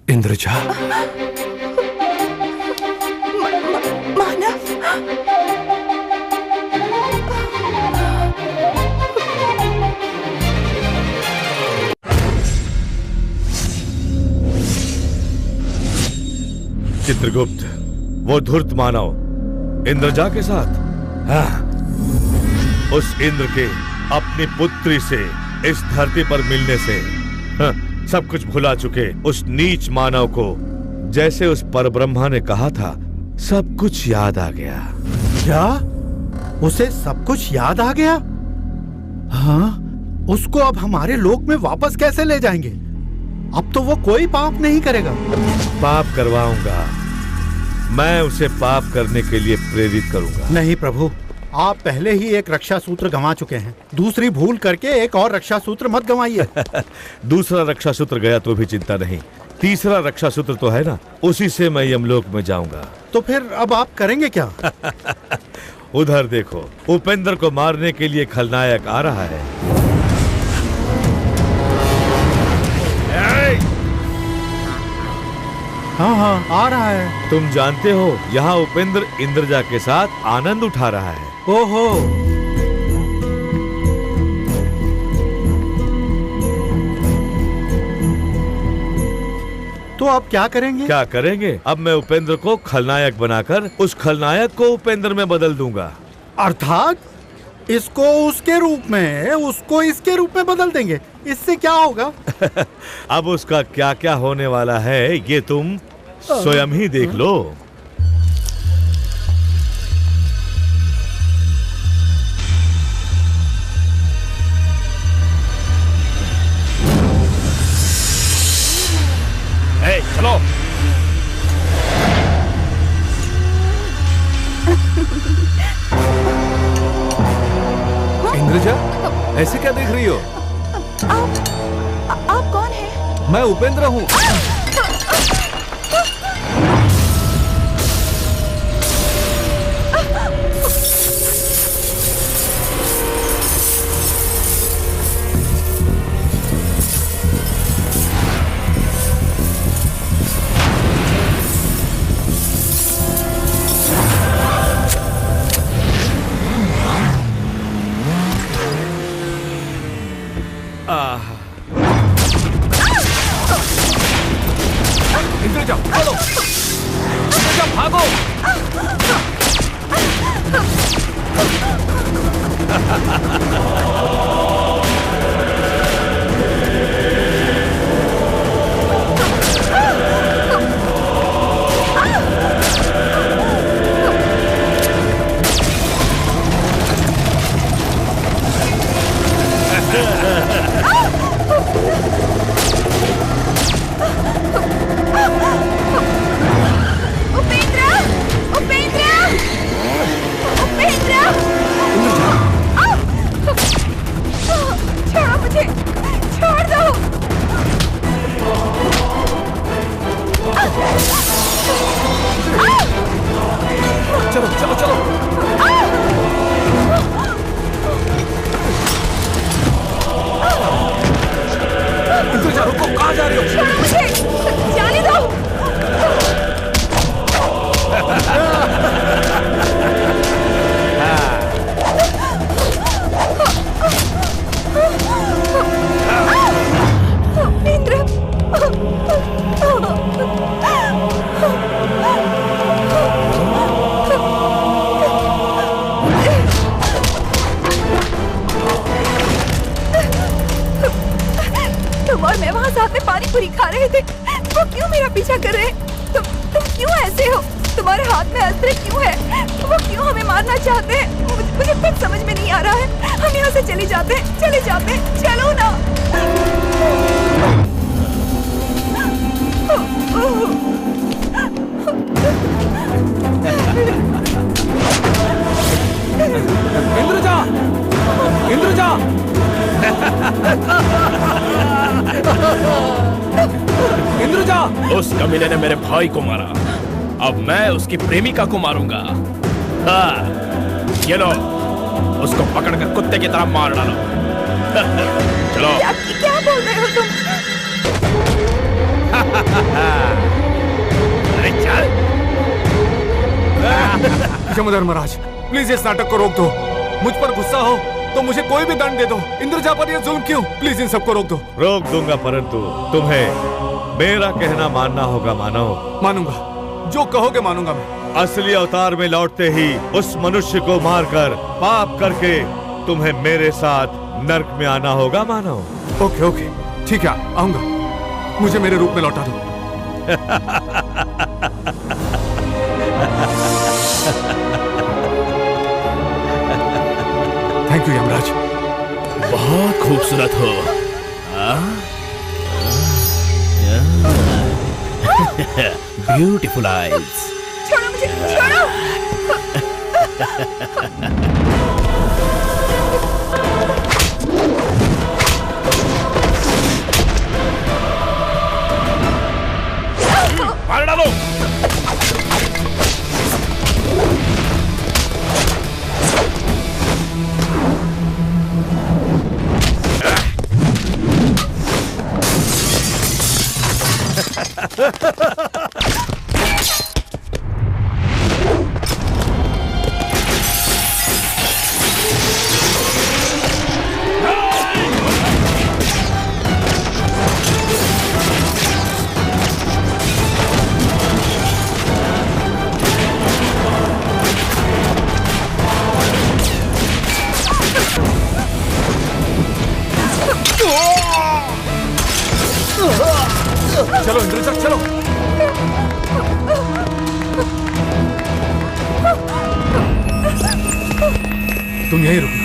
इंद्रजा, मानव, चित्रगुप्त, वो धूर्त मानव इंद्रजा के साथ? हाँ, उस इंद्र के अपनी पुत्री से इस धरती पर मिलने से हाँ, सब कुछ भुला चुके उस नीच मानव को जैसे उस परब्रह्मा ने कहा था, सब कुछ याद आ गया। क्या? उसे सब कुछ याद आ गया? हाँ, उसको अब हमारे लोक में वापस कैसे ले जाएंगे? अब तो वो कोई पाप नहीं करेगा। पाप करवाऊंगा, मैं उसे पाप करने के लिए प्रेरित करूंगा। नहीं प्रभु, आप पहले ही एक रक्षा सूत्र गंवा चुके हैं। दूसरी भूल करके एक और रक्षा सूत्र मत गंवाइए। दूसरा रक्षा सूत्र गया तो भी चिंता नहीं, तीसरा रक्षा सूत्र तो है ना, उसी से मैं यमलोक में जाऊंगा। तो फिर अब आप करेंगे क्या? उधर देखो, उपेंद्र को मारने के लिए खलनायक आ रहा है। हाँ हाँ, आ रहा है। तुम जानते हो, यहाँ उपेंद्र इंद्रजा के साथ आनंद उठा रहा है। ओहो, तो आप क्या करेंगे? क्या करेंगे? अब मैं उपेंद्र को खलनायक बनाकर उस खलनायक को उपेंद्र में बदल दूंगा। अर्थात इसको उसके रूप में, उसको इसके रूप में बदल देंगे। इससे क्या होगा? अब उसका क्या क्या होने वाला है ये तुम स्वयं ही देख लो। चलो। इंद्रजा, ऐसे क्या देख रही हो? आप कौन है? मैं उपेंद्र हूँ। इंद्रजा, चलो। इंद्रजा, भागो। चलो चलो चलो। इंद्रजा, रुको, कहाँ जा रही हो? मुझे जाने दो। इंद्र, तुम और मैं वहाँ साथ में पानी पूरी खा रहे थे, वो क्यों मेरा पीछा कर रहे हैं? तुम क्यों ऐसे हो? तुम्हारे हाथ में अस्त्र क्यों है? वो क्यों हमें मारना चाहते हैं? मुझे कुछ समझ में नहीं आ रहा है। हम यहाँ से चले जाते हैं, चले जाते हैं, चलो ना। इंद्रजा, इंद्रजा। इंद्रजा, उस कमीने ने मेरे भाई को मारा, अब मैं उसकी प्रेमिका को मारूंगा। हाँ, ये लो, उसको पकड़कर कुत्ते की तरह मार डालो। चलो। क्या बोल रहे हो तुम? अरे चल। यमधर्मराज, प्लीज इस नाटक को रोक दो। मुझ पर गुस्सा हो तो मुझे कोई भी दंड दे दो। इंद्रजा पर यह जुल्म क्यों? प्लीज इन सबको रोक दो। रोक दूंगा, परंतु तुम्हें मेरा कहना मानना होगा। मानो? मानूंगा, जो कहोगे मानूंगा मैं। असली अवतार में लौटते ही उस मनुष्य को मारकर पाप करके तुम्हें मेरे साथ नर्क में आना होगा। मानो? ओके ओके, ठीक है, आऊंगा। मुझे मेरे रूप में लौटा दो। Thank you Yamraj. बहुत खूबसूरत हो। Beautiful eyes. छोड़ो मुझे छोड़ो। मार डालो। चलो इंद्रजा चलो। तुम यहीं रुकना।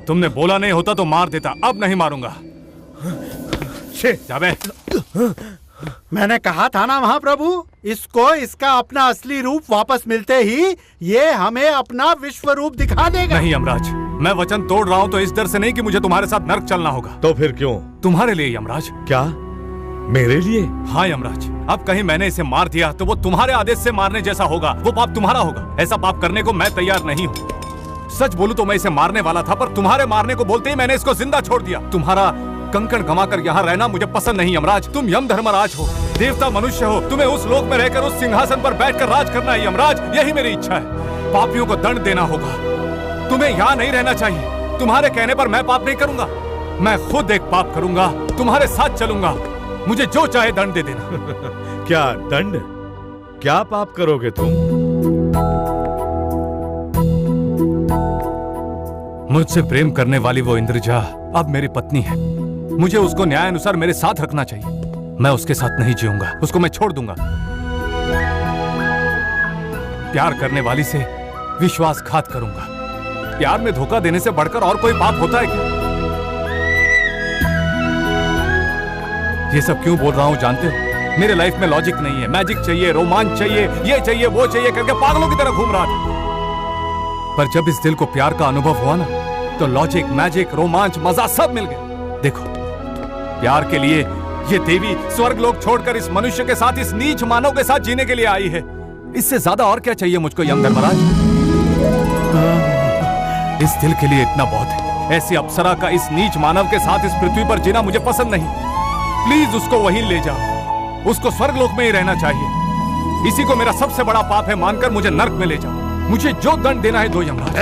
तुमने बोला नहीं होता तो मार देता, अब नहीं मारूंगा। जाबे। मैंने कहा था ना महाप्रभु, इसको इसका अपना असली रूप वापस मिलते ही ये हमें अपना विश्व रूप दिखा देगा। नहीं यमराज, मैं वचन तोड़ रहा हूँ तो इस डर से नहीं कि मुझे तुम्हारे साथ नर्क चलना होगा। तो फिर क्यों? तुम्हारे लिए यमराज। क्या? मेरे लिए? हाँ यमराज, अब कहीं मैंने इसे मार दिया तो वो तुम्हारे आदेश से मारने जैसा होगा, वो पाप तुम्हारा होगा। ऐसा पाप करने को मैं तैयार नहीं हूँ। सच बोलूं तो मैं इसे मारने वाला था, पर तुम्हारे मारने को बोलते ही मैंने इसको जिंदा छोड़ दिया। तुम्हारा कंकण गंवाकर यहाँ रहना मुझे पसंद नहीं यमराज। तुम यम धर्मराज हो, देवता मनुष्य हो, तुम्हें उस लोक में रहकर उस सिंहासन पर बैठकर राज करना है यमराज, यही मेरी इच्छा है। पापियों को दंड देना होगा, तुम्हें यहाँ नहीं रहना चाहिए। तुम्हारे कहने पर मैं पाप नहीं करूंगा, मैं खुद एक पाप करूंगा, तुम्हारे साथ चलूंगा। मुझे जो चाहे दंड दे देना। क्या दंड? क्या पाप करोगे तुम? मुझसे प्रेम करने वाली वो इंद्रजा अब मेरी पत्नी है। मुझे उसको न्याय अनुसार मेरे साथ रखना चाहिए। मैं उसके साथ नहीं जीऊंगा, उसको मैं छोड़ दूंगा। प्यार करने वाली से विश्वासघात करूंगा। प्यार में धोखा देने से बढ़कर और कोई पाप होता है क्या? ये सब क्यों बोल रहा हूं जानते हो? मेरे लाइफ में लॉजिक नहीं है, मैजिक चाहिए, रोमांच चाहिए, ये चाहिए वो चाहिए करके पागलों की तरह घूम रहा था। पर जब इस दिल को प्यार का अनुभव हुआ ना, तो लॉजिक, मैजिक, रोमांच, मजा सब मिल गया। देखो, प्यार के लिए ये देवी स्वर्ग लोक छोड़कर इस मनुष्य के साथ, इस नीच मानव के साथ जीने के लिए आई है। इससे ज्यादा और क्या चाहिए मुझको यम धर्मराज? इस दिल के लिए इतना बहुत है। ऐसी अप्सरा का इस नीच मानव के साथ इस पृथ्वी पर जीना मुझे पसंद नहीं। प्लीज उसको वहीं ले जाओ, उसको स्वर्ग लोक में ही रहना चाहिए। इसी को मेरा सबसे बड़ा पाप है मानकर मुझे नर्क में ले जाओ। मुझे जो दंड देना है दो यमराज।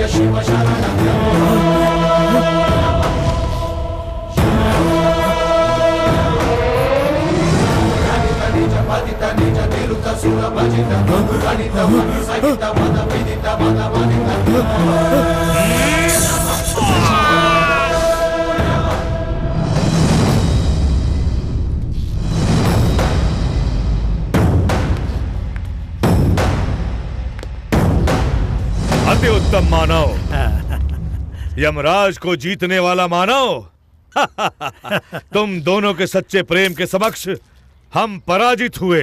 शिव शरण अति उत्तम मानव, यमराज को जीतने वाला मानव। तुम दोनों के सच्चे प्रेम के समक्ष हम पराजित हुए।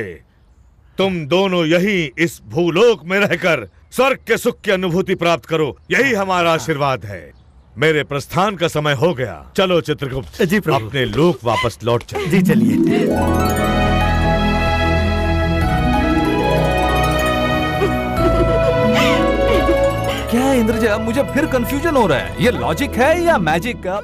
तुम दोनों यही इस भूलोक में रहकर स्वर्ग के सुख की अनुभूति प्राप्त करो, यही हमारा आशीर्वाद है। मेरे प्रस्थान का समय हो गया। चलो चित्रगुप्त जी प्रभु। अपने लोक वापस लौट चलो। जी चलिए। क्या है इंद्रजा, मुझे फिर कंफ्यूजन हो रहा है, ये लॉजिक है या मैजिक का?